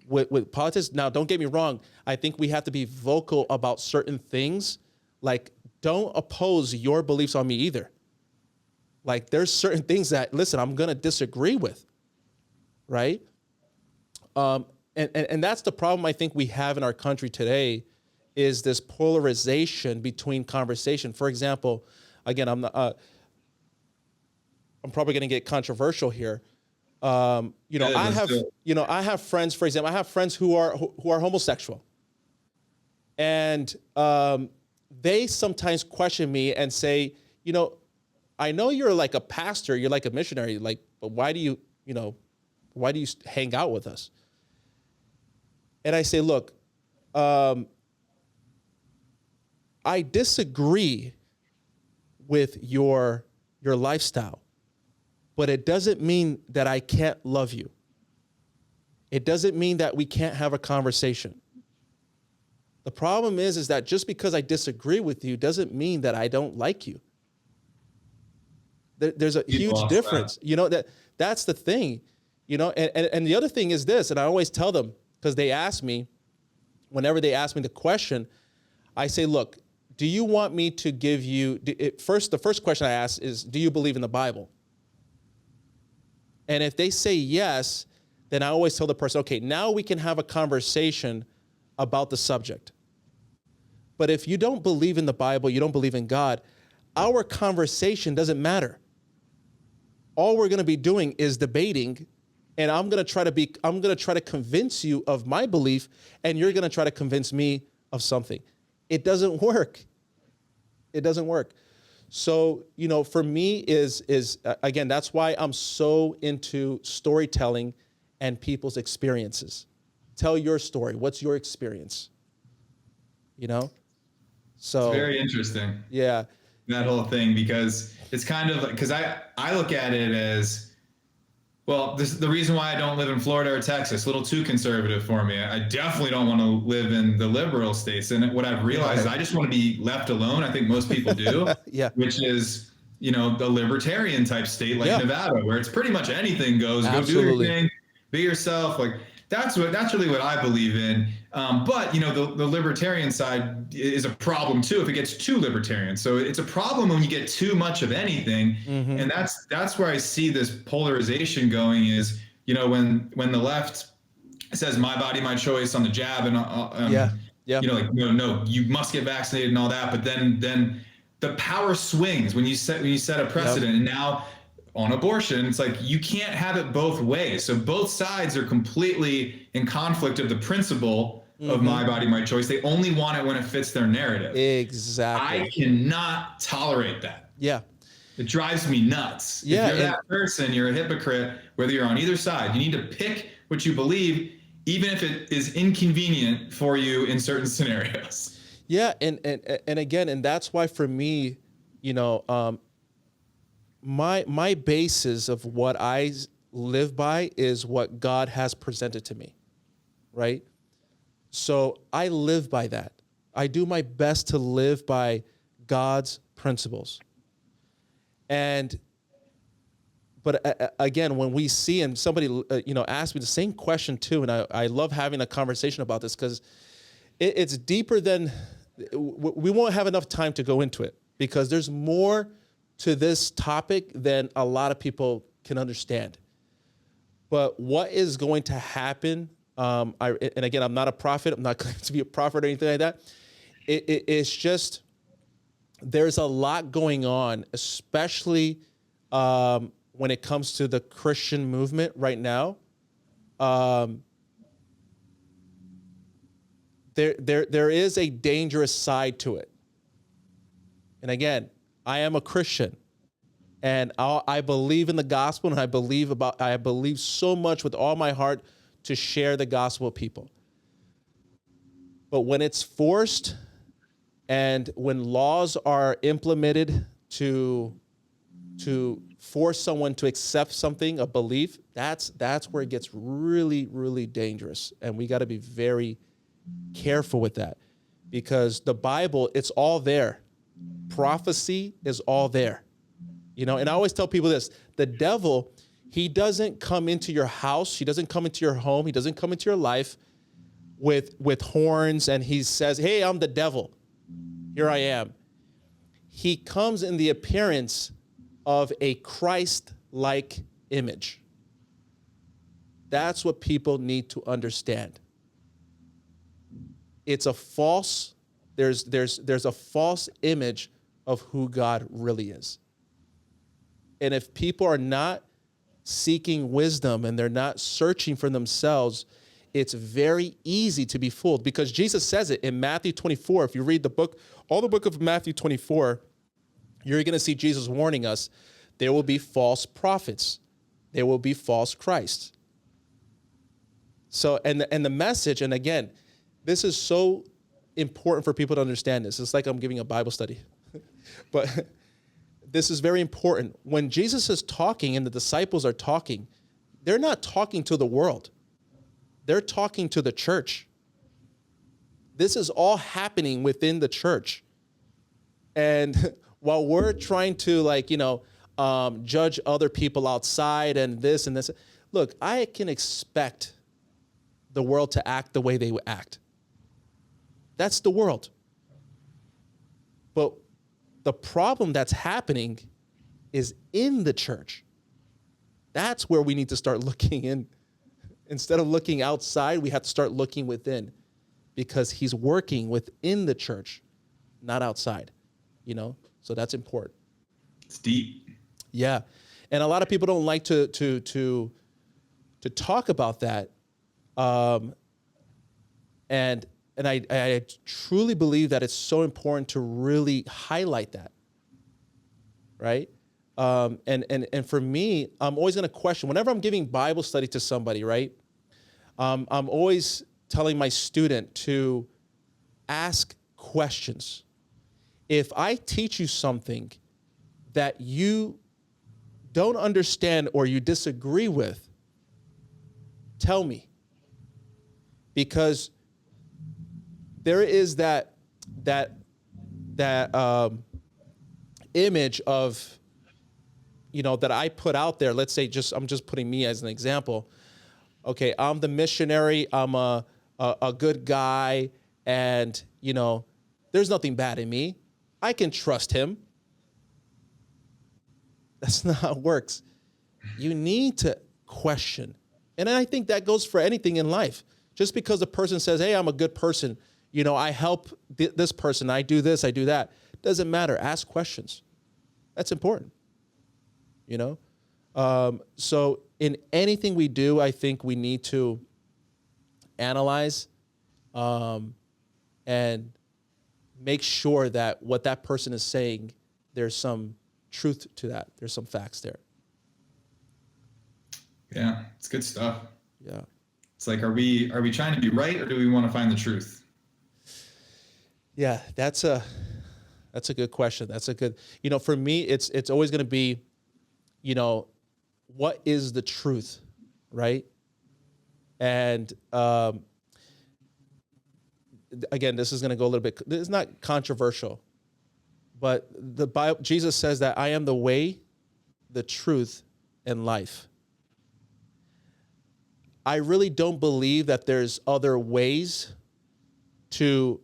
with politics. Now, don't get me wrong. I think we have to be vocal about certain things. Like, don't oppose your beliefs on me either. Like, there's certain things that, listen, I'm going to disagree with, right? And that's the problem I think we have in our country today, is this polarization between conversation. For example, again, I'm probably going to get controversial here. I have friends, for example, I have friends who are homosexual, and they sometimes question me and say, I know you're like a pastor, you're like a missionary, like, but why do you hang out with us? And I say, look, I disagree with your lifestyle, but it doesn't mean that I can't love you. It doesn't mean that we can't have a conversation. The problem is that just because I disagree with you doesn't mean that I don't like you. There's a huge difference. That's the thing, and the other thing is this, and I always tell them, because they ask me, whenever they ask me the question, I say, look, do you want me to give you, the first question I ask is, do you believe in the Bible? And if they say yes, then I always tell the person, okay, now we can have a conversation about the subject. But if you don't believe in the Bible, you don't believe in God, our conversation doesn't matter. All we're going to be doing is debating, and I'm going to try to convince you of my belief, and you're going to try to convince me of something. It doesn't work. It doesn't work. So, for me is again, that's why I'm so into storytelling and people's experiences. Tell your story. What's your experience? So it's very interesting. Yeah. That whole thing, because it's kind of like, because I look at it as, well, this is the reason why I don't live in Florida or Texas. A little too conservative for me. I definitely don't want to live in the liberal states. And what I've realized is I just want to be left alone. I think most people do. Yeah. Which is, the libertarian type state like Nevada, where it's pretty much anything goes. Absolutely. Go do your thing, be yourself. Like that's really what I believe in. But the libertarian side is a problem too if it gets too libertarian. So it's a problem when you get too much of anything, and that's where I see this polarization going. Is when the left says my body, my choice on the jab, and no, you must get vaccinated and all that, but then the power swings when you set a precedent, and now on abortion, it's like you can't have it both ways. So both sides are completely in conflict of the principle of my body, my choice. They only want it when it fits their narrative. Exactly. I cannot tolerate that. Yeah. It drives me nuts. Yeah, if you're that person, you're a hypocrite, whether you're on either side. You need to pick what you believe, even if it is inconvenient for you in certain scenarios. Yeah, and again, and that's why for me, my basis of what I live by is what God has presented to me, right? So I live by that. I do my best to live by God's principles. But again, when we see, and somebody asked me the same question too, and I love having a conversation about this because it's deeper than, we won't have enough time to go into it because there's more to this topic than a lot of people can understand. But what is going to happen, and again, I'm not a prophet, I'm not going to be a prophet or anything like that. It's just, there's a lot going on, especially when it comes to the Christian movement right now. there is a dangerous side to it. And again, I am a Christian, and I believe in the gospel, and I believe so much with all my heart to share the gospel with people. But when it's forced, and when laws are implemented to force someone to accept something, a belief, that's where it gets really, really dangerous. And we got to be very careful with that, because the Bible, it's all there. Prophecy is all there. And I always tell people this: the devil, he doesn't come into your house, he doesn't come into your home, he doesn't come into your life with horns and he says, "Hey, I'm the devil. Here I am." He comes in the appearance of a Christ-like image. That's what people need to understand. It's a false, there's a false image of who God really is. And if people are not seeking wisdom and they're not searching for themselves, it's very easy to be fooled, because Jesus says it in Matthew 24. If you read the book, all the book of Matthew 24, you're going to see Jesus warning us, there will be false prophets. There will be false Christs. So, and the message, and again, this is so important for people to understand this. It's like I'm giving a Bible study. But this is very important. When Jesus is talking and the disciples are talking, they're not talking to the world. They're talking to the church. This is all happening within the church. And while we're trying to judge other people outside and this, look, I can expect the world to act the way they would act. That's the world. But the problem that's happening is in the church. That's where we need to start looking in. Instead of looking outside, we have to start looking within, because he's working within the church, not outside, So that's important. It's deep. Yeah. And a lot of people don't like to talk about that. And I truly believe that it's so important to really highlight that. Right? And for me, I'm always going to question, whenever I'm giving Bible study to somebody, right? I'm always telling my student to ask questions. If I teach you something that you don't understand or you disagree with, tell me. Because there is that image of, that I put out there. Let's say I'm just putting me as an example. Okay, I'm the missionary. I'm a good guy, and there's nothing bad in me. I can trust him. That's not how it works. You need to question, and I think that goes for anything in life. Just because a person says, "Hey, I'm a good person. I help this person. I do this. I do that." Doesn't matter. Ask questions. That's important. So in anything we do, I think we need to analyze and make sure that what that person is saying, there's some truth to that. There's some facts there. Yeah, it's good stuff. Yeah. It's like, are we trying to be right, or do we want to find the truth? Yeah, that's a good question. That's a good, for me, it's always going to be, what is the truth, right? And again, this is going to go a little bit, it's not controversial, but the Bible, Jesus says that I am the way, the truth, and life. I really don't believe that there's other ways to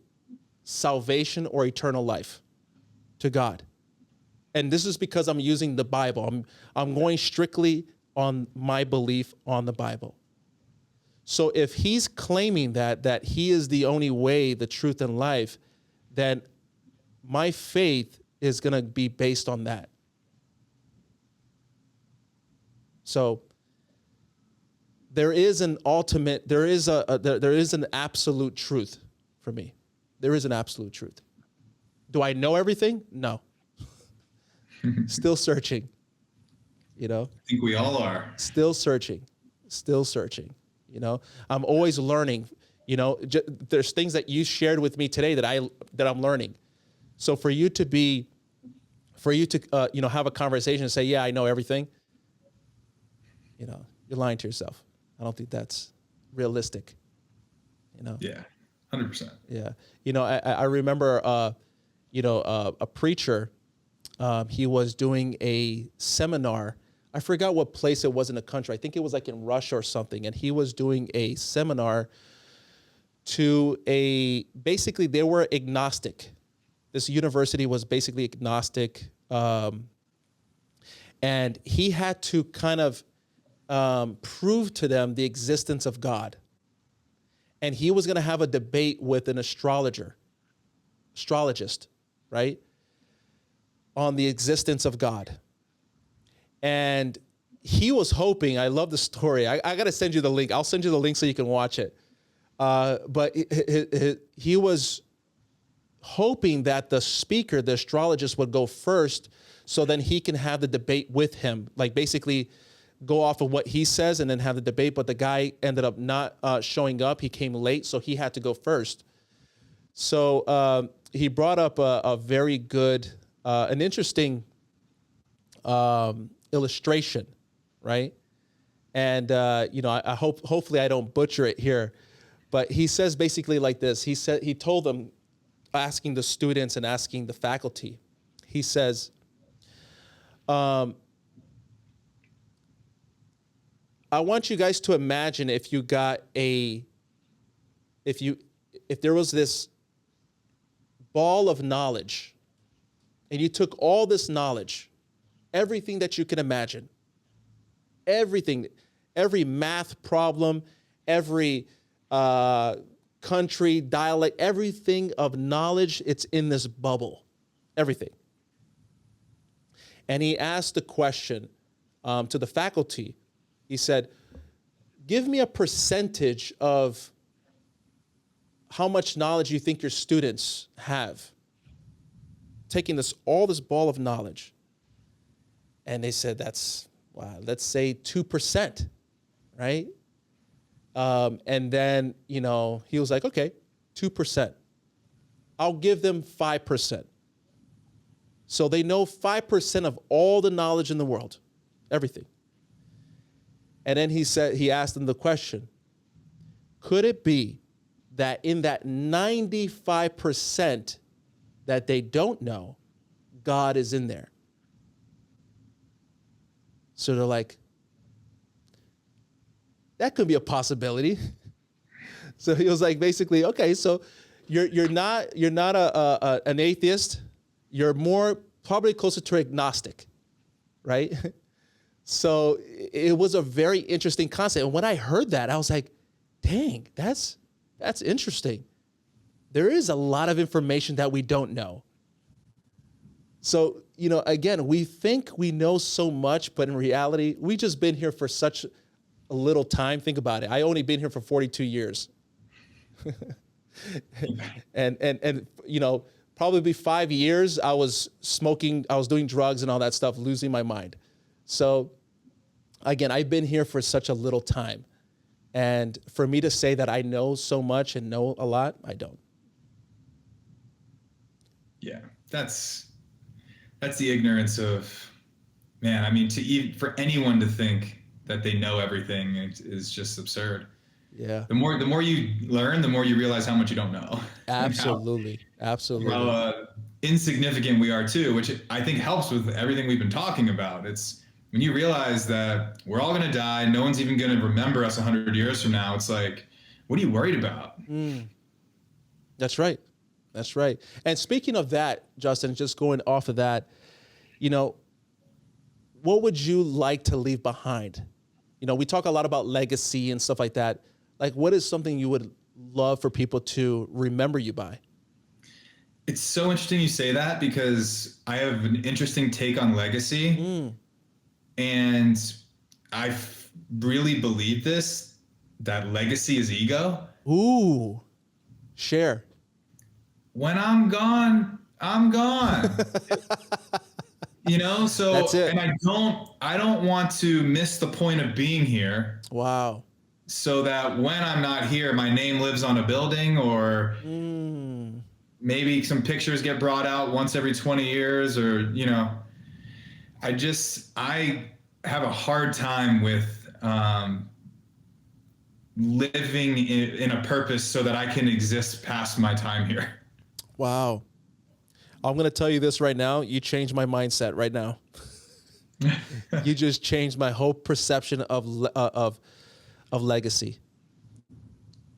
salvation or eternal life, to God. And this is because I'm using the Bible. I'm going strictly on my belief on the Bible. So if he's claiming that he is the only way, the truth, and life, then my faith is going to be based on that. So there is an ultimate, there is an absolute truth for me. There is an absolute truth. Do I know everything? No. Still searching, you know? I think we all are. Still searching, you know? I'm always learning, you know? There's things that you shared with me today that I'm learning. So for you to you know, have a conversation and say, yeah, I know everything, you know, you're lying to yourself. I don't think that's realistic, you know? Yeah, 100%. Yeah. You know, I remember, you know, a preacher, he was doing a seminar. I forgot what place it was in the country. I think it was like in Russia or something. And he was doing a seminar to basically they were agnostic. This university was basically agnostic. And he had to kind of prove to them the existence of God. And he was going to have a debate with an astrologist, right? On the existence of God. And he was hoping, I love the story. I got to send you the link. I'll send you the link so you can watch it. But he was hoping that the speaker, the astrologist, would go first so then he can have the debate with him. Like basically go off of what he says and then have the debate. But the guy ended up not showing up. He came late, so he had to go first. So he brought up a very good, an interesting illustration, right? And you know, I hopefully I don't butcher it here, but he says basically like this. He told them, asking the students and asking the faculty, he says, I want you guys to imagine if you got if there was this ball of knowledge and you took all this knowledge, everything that you can imagine, everything, every math problem, every country, dialect, everything of knowledge, it's in this bubble, everything. And he asked the question to the faculty. He said, give me a percentage of how much knowledge you think your students have, taking all this ball of knowledge. And they said, let's say 2%, right? And then, you know, he was like, okay, 2%. I'll give them 5%. So they know 5% of all the knowledge in the world, everything. And then he asked them the question, could it be that in that 95% that they don't know, God is in there? So they're like, that could be a possibility. So he was like, basically, okay, so you're not an atheist. You're more probably closer to agnostic, right? So it was a very interesting concept. And when I heard that, I was like, dang, that's interesting. There is a lot of information that we don't know. So, you know, again, we think we know so much, but in reality, we just been here for such a little time. Think about it. I only been here for 42 years. and you know, probably 5 years I was smoking, I was doing drugs and all that stuff, losing my mind. So again, I've been here for such a little time. And for me to say that I know so much and know a lot, I don't. Yeah, that's the ignorance of, man, I mean, for anyone to think that they know everything is just absurd. Yeah. The more you learn, the more you realize how much you don't know. Absolutely. Absolutely. How insignificant we are too, which I think helps with everything we've been talking about. It's when you realize that we're all going to die, no one's even going to remember us 100 years from now. It's like, what are you worried about? That's right. That's right. And speaking of that, Justin, just going off of that, you know, what would you like to leave behind? You know, we talk a lot about legacy and stuff like that. Like, what is something you would love for people to remember you by? It's so interesting you say that, because I have an interesting take on legacy. And I really believe that legacy is ego. Ooh, share. when I'm gone, I'm gone. So That's it. and I don't want to miss the point of being here, Wow. so that when I'm not here, my name lives on a building, or Mm. maybe some pictures get brought out once every 20 years, or I have a hard time with living in a purpose so that I can exist past my time here. Wow. I'm going to tell you this right now. You changed my mindset right now. You just changed my whole perception of legacy.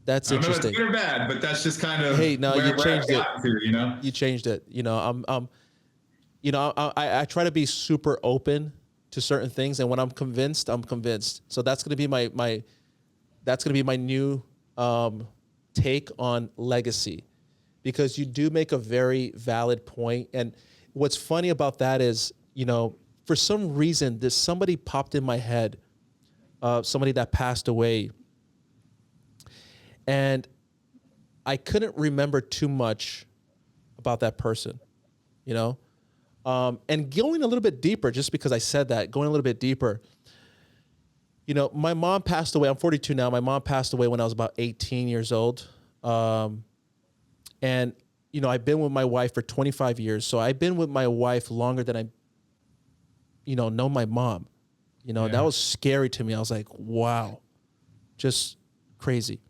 That's I don't know if interesting. it's good or bad, but that's just kind of Hey, no, you changed it. You changed it. I try to be super open to certain things, and when I'm convinced, I'm convinced. So that's going to be my new take on legacy, because you do make a very valid point. And what's funny about that is, for some reason, there's somebody popped in my head, somebody that passed away, and I couldn't remember too much about that person, and going a little bit deeper, just because I said that, going a little bit deeper, my mom passed away. I'm 42 now. My mom passed away when I was about 18 years old. And, I've been with my wife for 25 years. So I've been with my wife longer than I, know my mom. That was scary to me. I was like, wow, just crazy.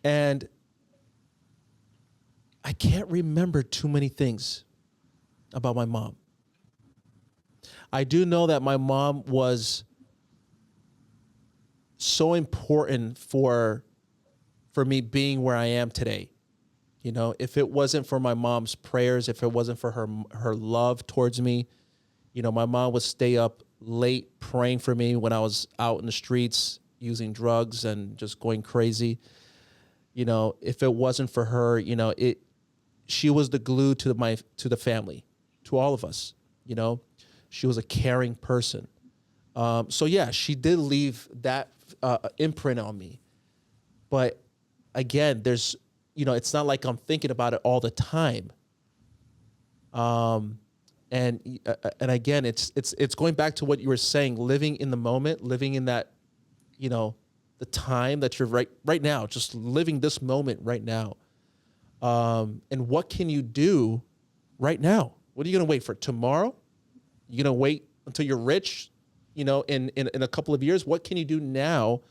And I can't remember too many things about my mom. I do know that my mom was so important for me being where I am today. If it wasn't for my mom's prayers, if it wasn't for her love towards me, my mom would stay up late praying for me when I was out in the streets using drugs and just going crazy. If it wasn't for her, she was the glue to the family, to all of us. She was a caring person. So yeah, she did leave that imprint on me. But again, there's, it's not like I'm thinking about it all the time. And again, it's going back to what you were saying, living in the moment, living in that, the time that you're right now, just living this moment right now. And what can you do right now? What are you going to wait for tomorrow? You're going to wait until you're rich, in a couple of years? What can you do now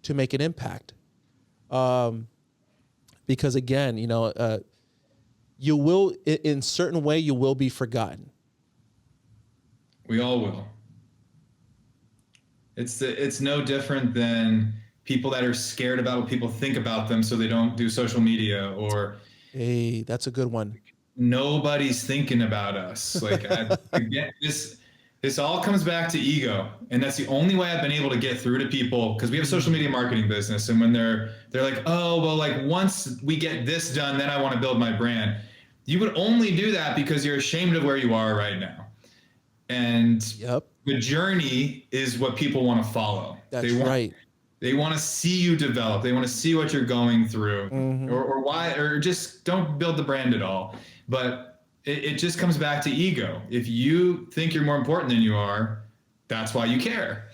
to make an impact? Because again, you will, in certain way, you will be forgotten. We all will. It's no different than people that are scared about what people think about them, so they don't do social media. Or, hey, that's a good one. Nobody's thinking about us. Like, again, this all comes back to ego, and that's the only way I've been able to get through to people, because we have a social media marketing business, and when they're like, oh, well, like, once we get this done, then I want to build my brand. You would only do that because you're ashamed of where you are right now. And the journey is what people want to follow. That's right. They want to see you develop. They want to see what you're going through, or why, or just don't build the brand at all. But it just comes back to ego. If you think you're more important than you are, that's why you care.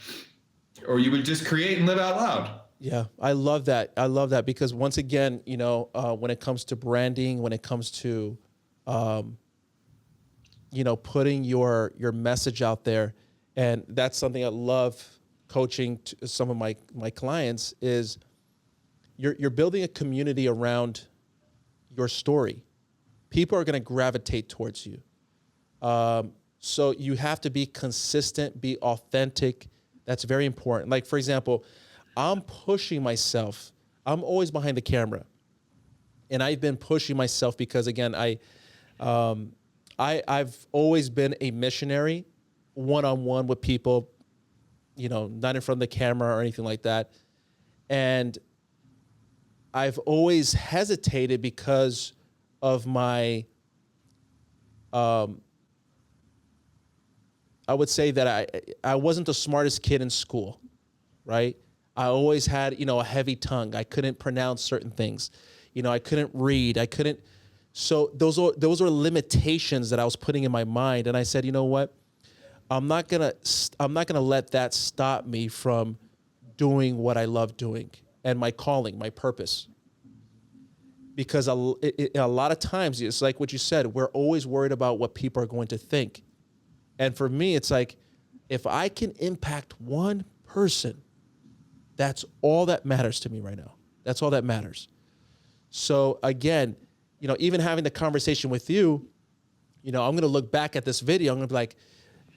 Or you would just create and live out loud. Yeah, I love that. I love that, because once again, when it comes to branding, when it comes to, putting your message out there, and that's something I love coaching to some of my clients, is you're building a community around your story. People are going to gravitate towards you. So you have to be consistent, be authentic. That's very important. Like, for example, I'm pushing myself. I'm always behind the camera, and I've been pushing myself because, again, I've always been a missionary, one-on-one with people, not in front of the camera or anything like that. And I've always hesitated because of my, I would say that I wasn't the smartest kid in school, right? I always had, a heavy tongue. I couldn't pronounce certain things. I couldn't read. I couldn't. So those were limitations that I was putting in my mind. And I said, you know what? I'm not gonna let that stop me from doing what I love doing and my calling, my purpose. Because a lot of times, it's like what you said, we're always worried about what people are going to think. And for me, it's like, if I can impact one person, that's all that matters to me right now. That's all that matters. So again, even having the conversation with you, I'm going to look back at this video. I'm going to be like,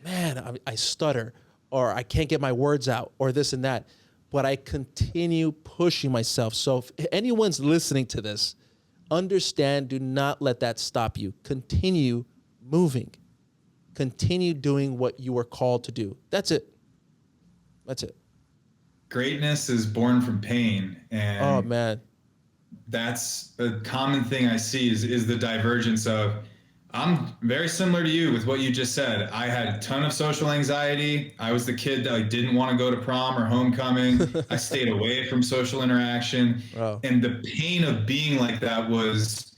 man, I stutter, or I can't get my words out, or this and that. But I continue pushing myself. So if anyone's listening to this, understand, do not let that stop you. Continue moving. Continue doing what you were called to do. That's it. That's it. Greatness is born from pain. And oh, man. That's a common thing I see is the divergence of, I'm very similar to you with what you just said. I had a ton of social anxiety. I was the kid that didn't want to go to prom or homecoming. I stayed away from social interaction. Wow. And the pain of being like that was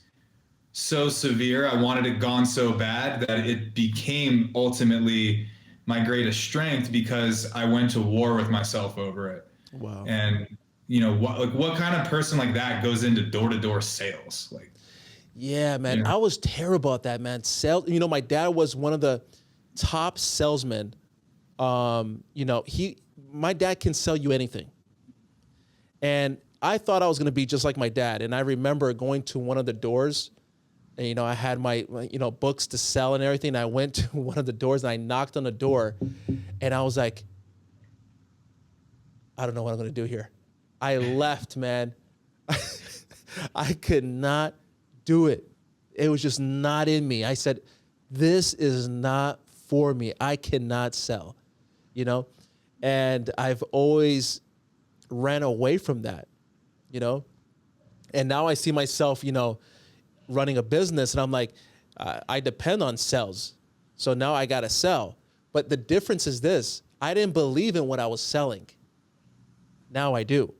so severe. I wanted it gone so bad that it became ultimately my greatest strength, because I went to war with myself over it. Wow. And what kind of person like that goes into door-to-door sales? Yeah, man. I was terrible at that, man. My dad was one of the top salesmen. My dad can sell you anything. And I thought I was going to be just like my dad. And I remember going to one of the doors, and, I had my books to sell and everything. And I went to one of the doors and I knocked on the door, and I was like, I don't know what I'm going to do here. I left, man. I could not do it. It was just not in me. I said, this is not for me. I cannot sell, and I've always ran away from that, and now I see myself, running a business, and I'm like, I depend on sales. So now I got to sell. But the difference is this: I didn't believe in what I was selling. Now I do.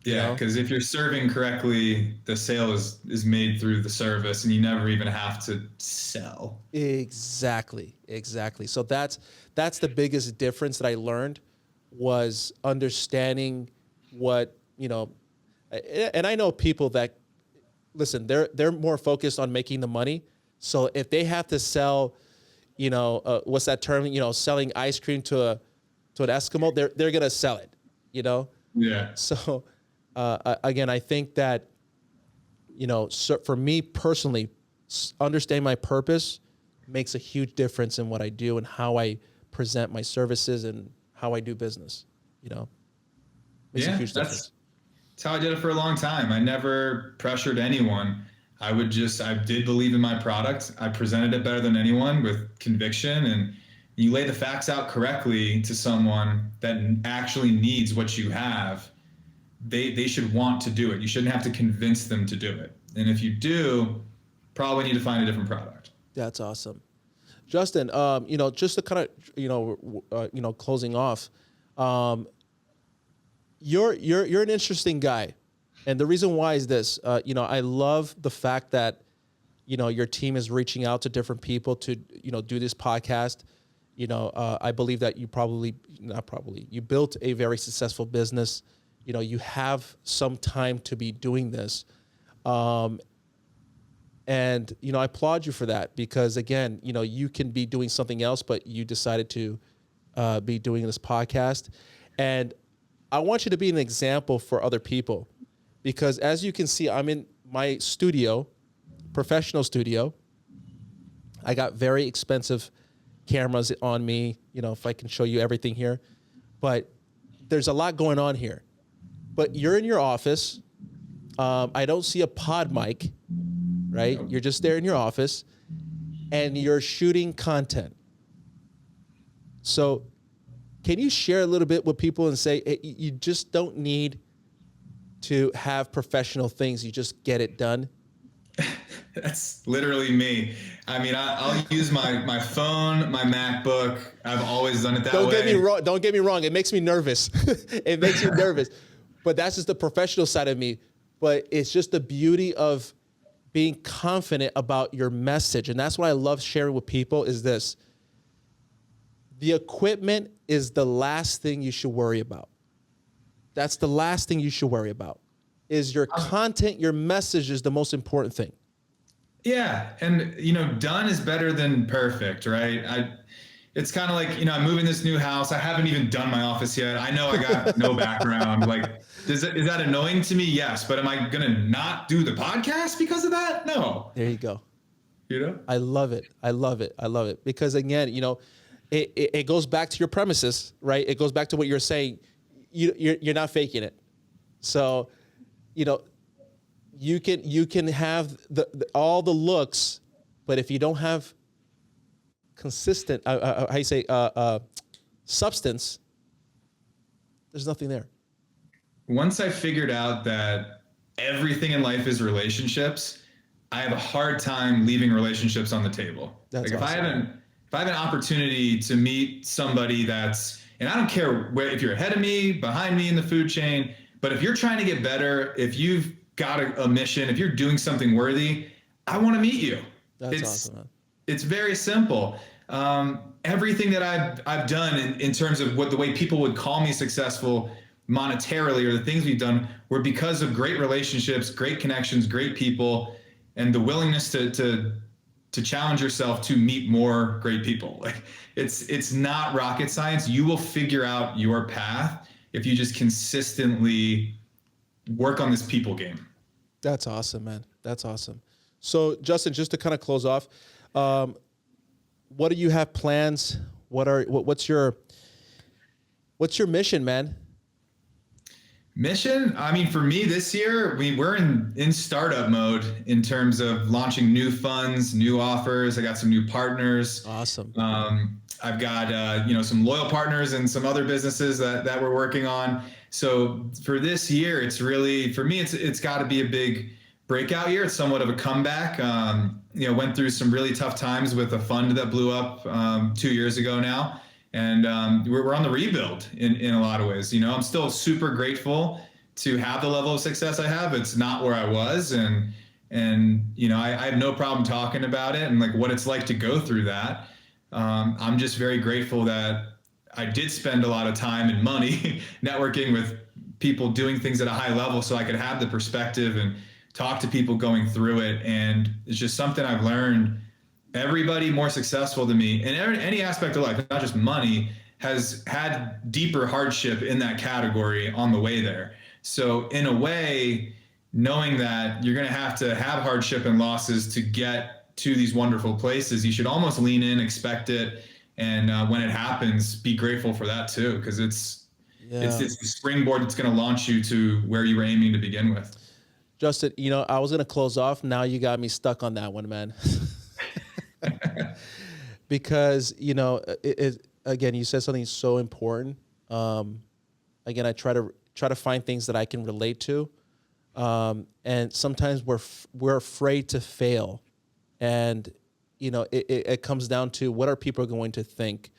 Yeah, because if you're serving correctly, the sale is made through the service, and you never even have to sell. Exactly. So that's the biggest difference that I learned, was understanding what, and I know people that, listen, they're more focused on making the money. So if they have to sell, what's that term, selling ice cream to an Eskimo, they're going to sell it, Yeah. So again, I think that, so for me personally, understanding my purpose makes a huge difference in what I do and how I present my services and how I do business. Makes a huge difference. That's how I did it for a long time. I never pressured anyone. I did believe in my product. I presented it better than anyone with conviction, and you lay the facts out correctly to someone that actually needs what you have. They should want to do it. You shouldn't have to convince them to do it. And if you do, probably need to find a different product. That's awesome. Justin, just to kind of, closing off, you're an interesting guy. And the reason why is this, I love the fact that, your team is reaching out to different people to, do this podcast. I believe that you built a very successful business. You have some time to be doing this. And, I applaud you for that, because again, you can be doing something else, but you decided to be doing this podcast. And I want you to be an example for other people, because as you can see, I'm in my studio, professional studio. I got very expensive cameras on me, if I can show you everything here, but there's a lot going on here. But you're in your office. I don't see a pod mic, right? You're just there in your office, and you're shooting content. So can you share a little bit with people and say, hey, you just don't need to have professional things. You just get it done? That's literally me. I mean, I'll use my phone, my MacBook. I've always done it that way. Don't get me wrong. It makes me nervous. It makes me nervous. But that's just the professional side of me. but it's just the beauty of being confident about your message. And that's what I love sharing with people is this. The equipment is the last thing you should worry about. That's the last thing you should worry about. Is your content, your message is the most important thing. Yeah. And, done is better than perfect, right? It's kind of like, I'm moving this new house. I haven't even done my office yet. I know I got no background. Like, is that annoying to me? Yes. But am I going to not do the podcast because of that? No. There you go. I love it. I love it. I love it. Because again, it goes back to your premises, right? It goes back to what you're saying. You're not faking it. So, you can have all the looks, but if you don't have consistent, substance, there's nothing there. Once I figured out that everything in life is relationships, I have a hard time leaving relationships on the table. That's like awesome. if I have an opportunity to meet somebody and I don't care if you're ahead of me, behind me in the food chain, but if you're trying to get better, if you've got a mission, if you're doing something worthy, I want to meet you. That's awesome, man. It's very simple. Everything that I've done in terms of the way people would call me successful monetarily, or the things we've done, were because of great relationships, great connections, great people, and the willingness to challenge yourself to meet more great people. Like it's not rocket science. You will figure out your path if you just consistently work on this people game. That's awesome, man. That's awesome. So Justin, just to kind of close off, what do you have plans? What's your mission, man? Mission? I mean, for me this year, we're in startup mode in terms of launching new funds, new offers. I got some new partners. Awesome. I've got some loyal partners and some other businesses that we're working on. So for this year, it's really, for me, it's got to be a big breakout year. It's somewhat of a comeback. Went through some really tough times with a fund that blew up 2 years ago now. And we're on the rebuild in a lot of ways. I'm still super grateful to have the level of success I have. It's not where I was. And I have no problem talking about it and like what it's like to go through that. I'm just very grateful that I did spend a lot of time and money networking with people doing things at a high level so I could have the perspective and talk to people going through it. And it's just something I've learned. Everybody more successful than me in any aspect of life, not just money, has had deeper hardship in that category on the way there. So in a way, knowing that you're going to have hardship and losses to get to these wonderful places, you should almost lean in, expect it. And when it happens, be grateful for that too, because it's the springboard that's going to launch you to where you were aiming to begin with. Justin, I was going to close off. Now you got me stuck on that one, man. Because, again, you said something so important. Again, I try to find things that I can relate to. And sometimes we're afraid to fail. And, it comes down to what are people going to think?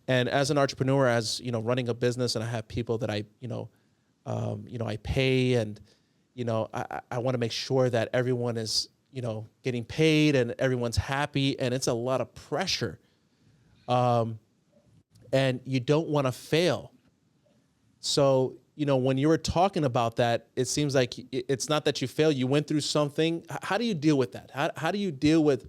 And as an entrepreneur, as, running a business, and I have people that I pay, and, I want to make sure that everyone is, getting paid and everyone's happy, and it's a lot of pressure. And you don't want to fail. So, when you were talking about that, it seems like it's not that you fail, you went through something. How do you deal with that? How do you deal with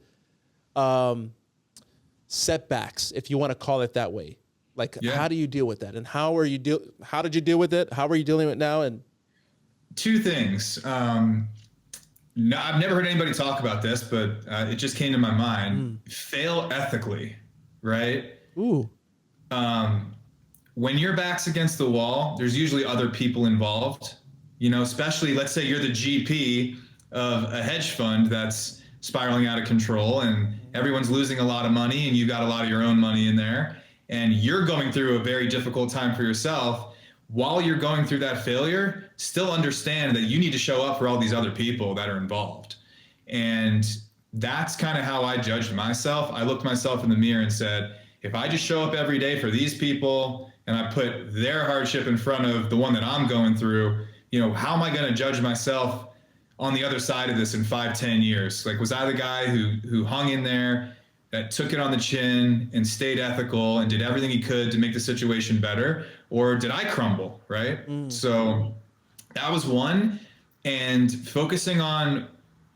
setbacks, if you want to call it that way? Like, How do you deal with that? And how did you deal with it? How are you dealing with it now? And two things. No, I've never heard anybody talk about this, but it just came to my mind. Fail ethically, right? Ooh. When your back's against the wall, there's usually other people involved. Especially, let's say you're the GP of a hedge fund that's spiraling out of control, and everyone's losing a lot of money, and you've got a lot of your own money in there, and you're going through a very difficult time for yourself. While you're going through that failure, still understand that you need to show up for all these other people that are involved. And that's kind of how I judged myself. I looked myself in the mirror and said, if I just show up every day for these people and I put their hardship in front of the one that I'm going through, how am I going to judge myself on the other side of this in 5, 10 years? Like, was I the guy who hung in there, that took it on the chin and stayed ethical and did everything he could to make the situation better? Or did I crumble? Right. So that was one. And focusing on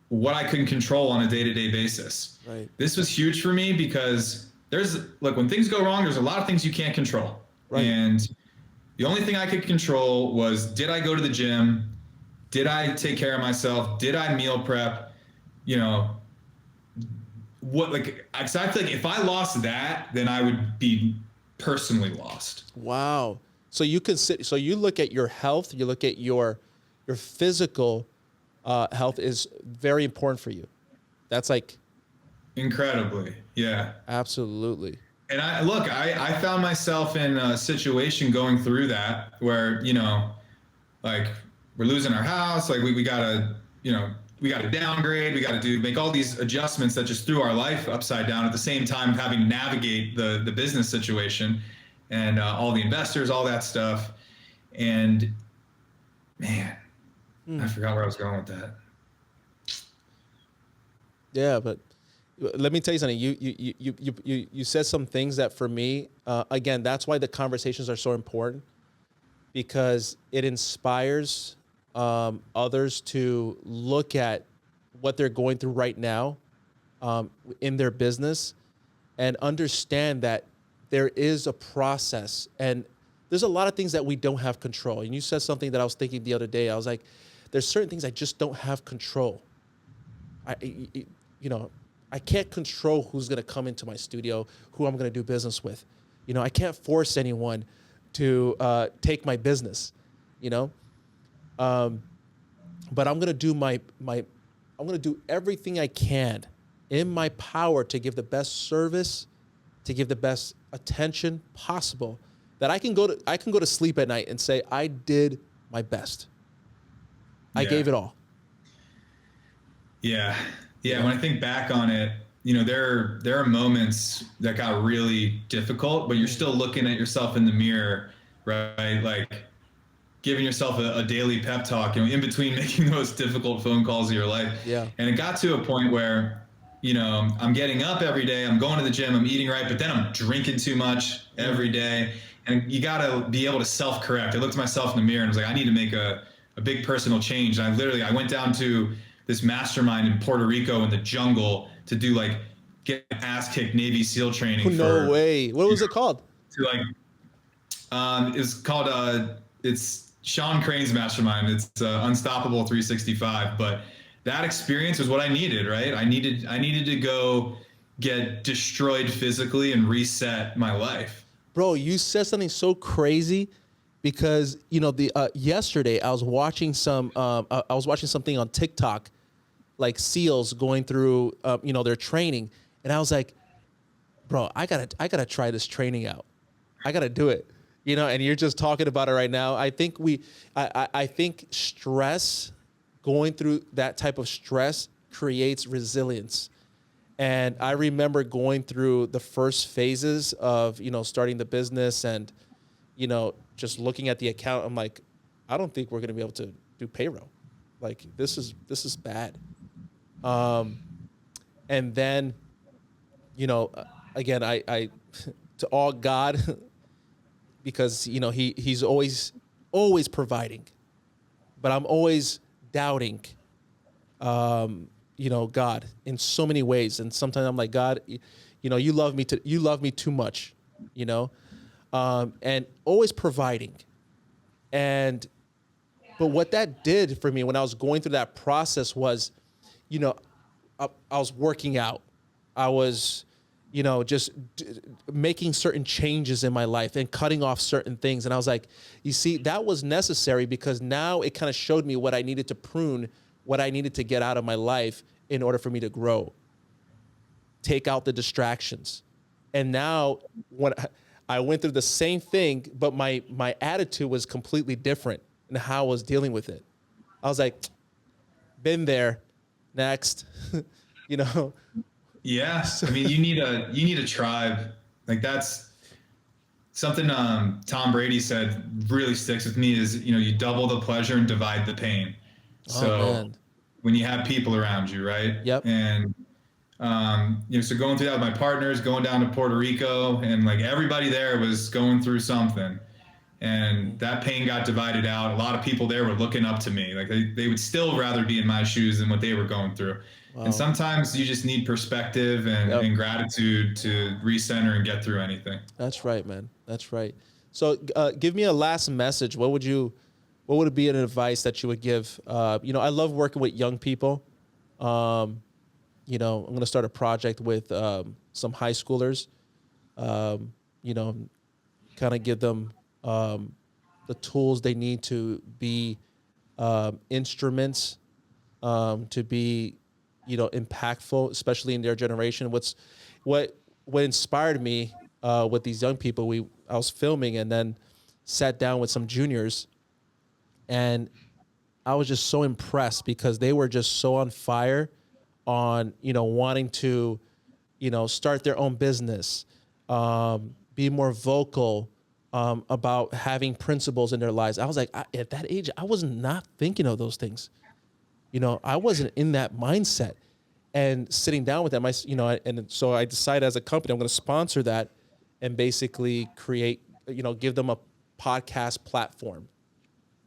what I couldn't control on a day-to-day basis. Right. This was huge for me because when things go wrong, there's a lot of things you can't control. Right. And the only thing I could control was, did I go to the gym? Did I take care of myself? Did I meal prep? I feel like if I lost that, then I would be personally lost. Wow. So you look at your health, you look at your physical health is very important for you. That's like incredibly. Yeah, absolutely. And I found myself in a situation going through that where, like, we're losing our house. Like, we gotta downgrade. We got to make all these adjustments that just threw our life upside down, at the same time having to navigate the business situation and all the investors, all that stuff. And man, I forgot where I was going with that. Yeah, but let me tell you something. You said some things that, for me, again, that's why the conversations are so important, because it inspires others to look at what they're going through right now in their business and understand that there is a process, and there's a lot of things that we don't have control. And you said something that I was thinking the other day. I was like, there's certain things I just don't have control. I can't control who's going to come into my studio, who I'm going to do business with. I can't force anyone to take my business, but I'm going to do I'm going to do everything I can in my power to give the best service, to give the best attention possible, that I can go to sleep at night and say, I did my best. I gave it all. Yeah. Yeah. When I think back on it, there are moments that got really difficult, but you're still looking at yourself in the mirror, right? Like, giving yourself a daily pep talk, in between making the most difficult phone calls of your life. Yeah. And it got to a point where, I'm getting up every day, I'm going to the gym, I'm eating right, but then I'm drinking too much every day. And you got to be able to self-correct. I looked at myself in the mirror and was like, I need to make a big personal change. And I went down to this mastermind in Puerto Rico in the jungle to do get ass kicked Navy SEAL training. No way. What was it called? It's called, it's Sean Crane's mastermind. It's Unstoppable 365. But that experience was what I needed, right? I needed to go get destroyed physically and reset my life. Bro, you said something so crazy, because yesterday I was watching something on TikTok, like SEALs going through their training, and I was like, bro, I gotta try this training out. I gotta do it. And you're just talking about it right now. I think I think stress, going through that type of stress, creates resilience. And I remember going through the first phases of, starting the business and, just looking at the account. I'm like, I don't think we're going to be able to do payroll. Like, this is bad. And then, again, I to all God, because, he's always providing, but I'm always doubting, God in so many ways. And sometimes I'm like, God, you love me too much, and always providing. But what that did for me when I was going through that process was, I was working out. I was, just making certain changes in my life and cutting off certain things. And I was like, you see, that was necessary, because now it kind of showed me what I needed to prune, what I needed to get out of my life in order for me to grow, take out the distractions. And now when I went through the same thing, but my attitude was completely different in how I was dealing with it. I was like, been there, next, Yeah. I mean, you need a tribe. Like, that's something Tom Brady said really sticks with me is, you double the pleasure and divide the pain. Oh So man. when you have people around you, right? Yep. And so going through that with my partners, going down to Puerto Rico, and like everybody there was going through something, and Mhm. that pain got divided out. A lot of people there were looking up to me, like they would still rather be in my shoes than what they were going through. And Wow. sometimes you just need perspective and, Yep. and gratitude to recenter and get through anything. That's right, man. That's right. So, give me a last message. What would be an advice that you would give? I love working with young people. Um, I'm going to start a project with some high schoolers. Um, you know, kind of give them the tools they need to be instruments to be, impactful, especially in their generation. What inspired me with these young people? I was filming and then sat down with some juniors, and I was just so impressed because they were just so on fire on wanting to start their own business, be more vocal about having principles in their lives. I was like, at that age, I was not thinking of those things. I wasn't in that mindset. And sitting down with them, and so I decided as a company, I'm going to sponsor that and basically create, give them a podcast platform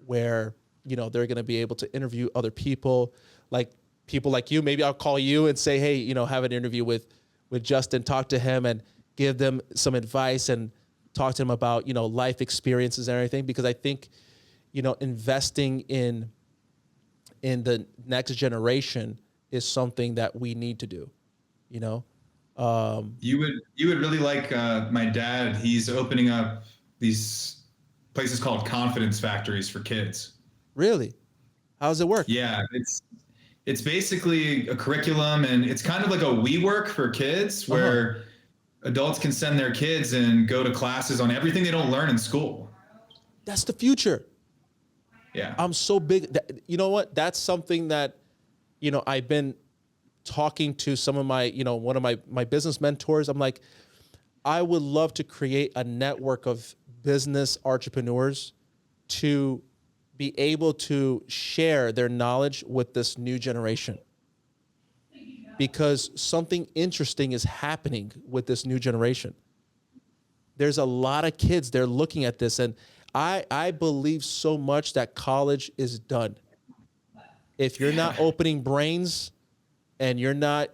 where, they're going to be able to interview other people like you. Maybe I'll call you and say, hey, have an interview with Justin, talk to him and give them some advice and talk to them about, life experiences and everything. Because I think, investing in the next generation is something that we need to do, you know? You would really like my dad. He's opening up these places called confidence factories for kids. Really? How does it work? Yeah, it's basically a curriculum, and it's kind of like a WeWork for kids Uh-huh. where adults can send their kids and go to classes on everything they don't learn in school. That's the future. Yeah. I'm so big. You know what? That's something that, I've been talking to some of my, one of my business mentors. I'm like, I would love to create a network of business entrepreneurs to be able to share their knowledge with this new generation, because something interesting is happening with this new generation. There's a lot of kids, they're looking at this, and I believe so much that college is done. If you're not opening brains and you're not,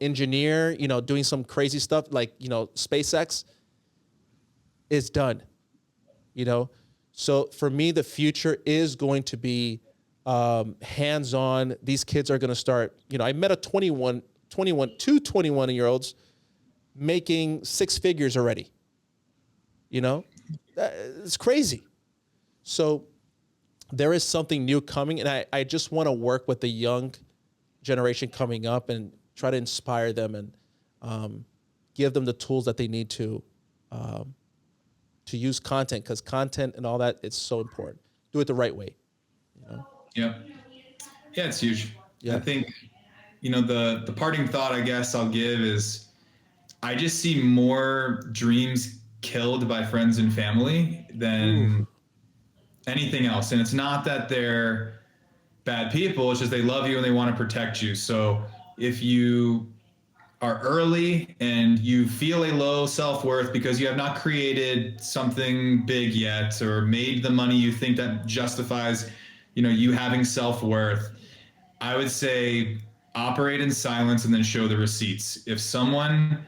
engineer, doing some crazy stuff like, SpaceX, it's done, you know? So for me, the future is going to be hands-on. These kids are going to start, I met a 21-year-olds making six figures already, it's crazy. So there is something new coming, and I just want to work with the young generation coming up and try to inspire them and give them the tools that they need to use content, because content and all that, it's so important. Do it the right way. You know? Yeah. Yeah, it's huge. I Yeah. think, the parting thought I guess I'll give is I just see more dreams killed by friends and family Ooh. than anything else. And it's not that they're bad people, it's just they love you and they want to protect you. So if you are early and you feel a low self-worth because you have not created something big yet or made the money you think that justifies, you having self-worth, I would say operate in silence and then show the receipts. If someone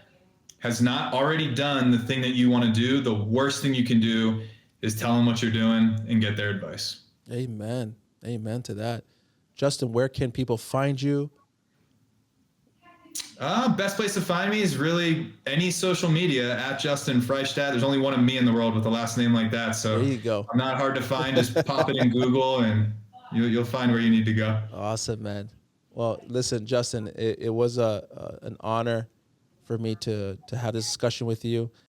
has not already done the thing that you want to do, the worst thing you can do is tell them what you're doing and get their advice. Amen. Amen to that. Justin, where can people find you? Best place to find me is really any social media at Justin Freistadt. There's only one of me in the world with a last name like that, There so you go. I'm not hard to find. Just pop it in Google and you'll find where you need to go. Awesome, man. Well, listen, Justin, it was an honor for me to have this discussion with you.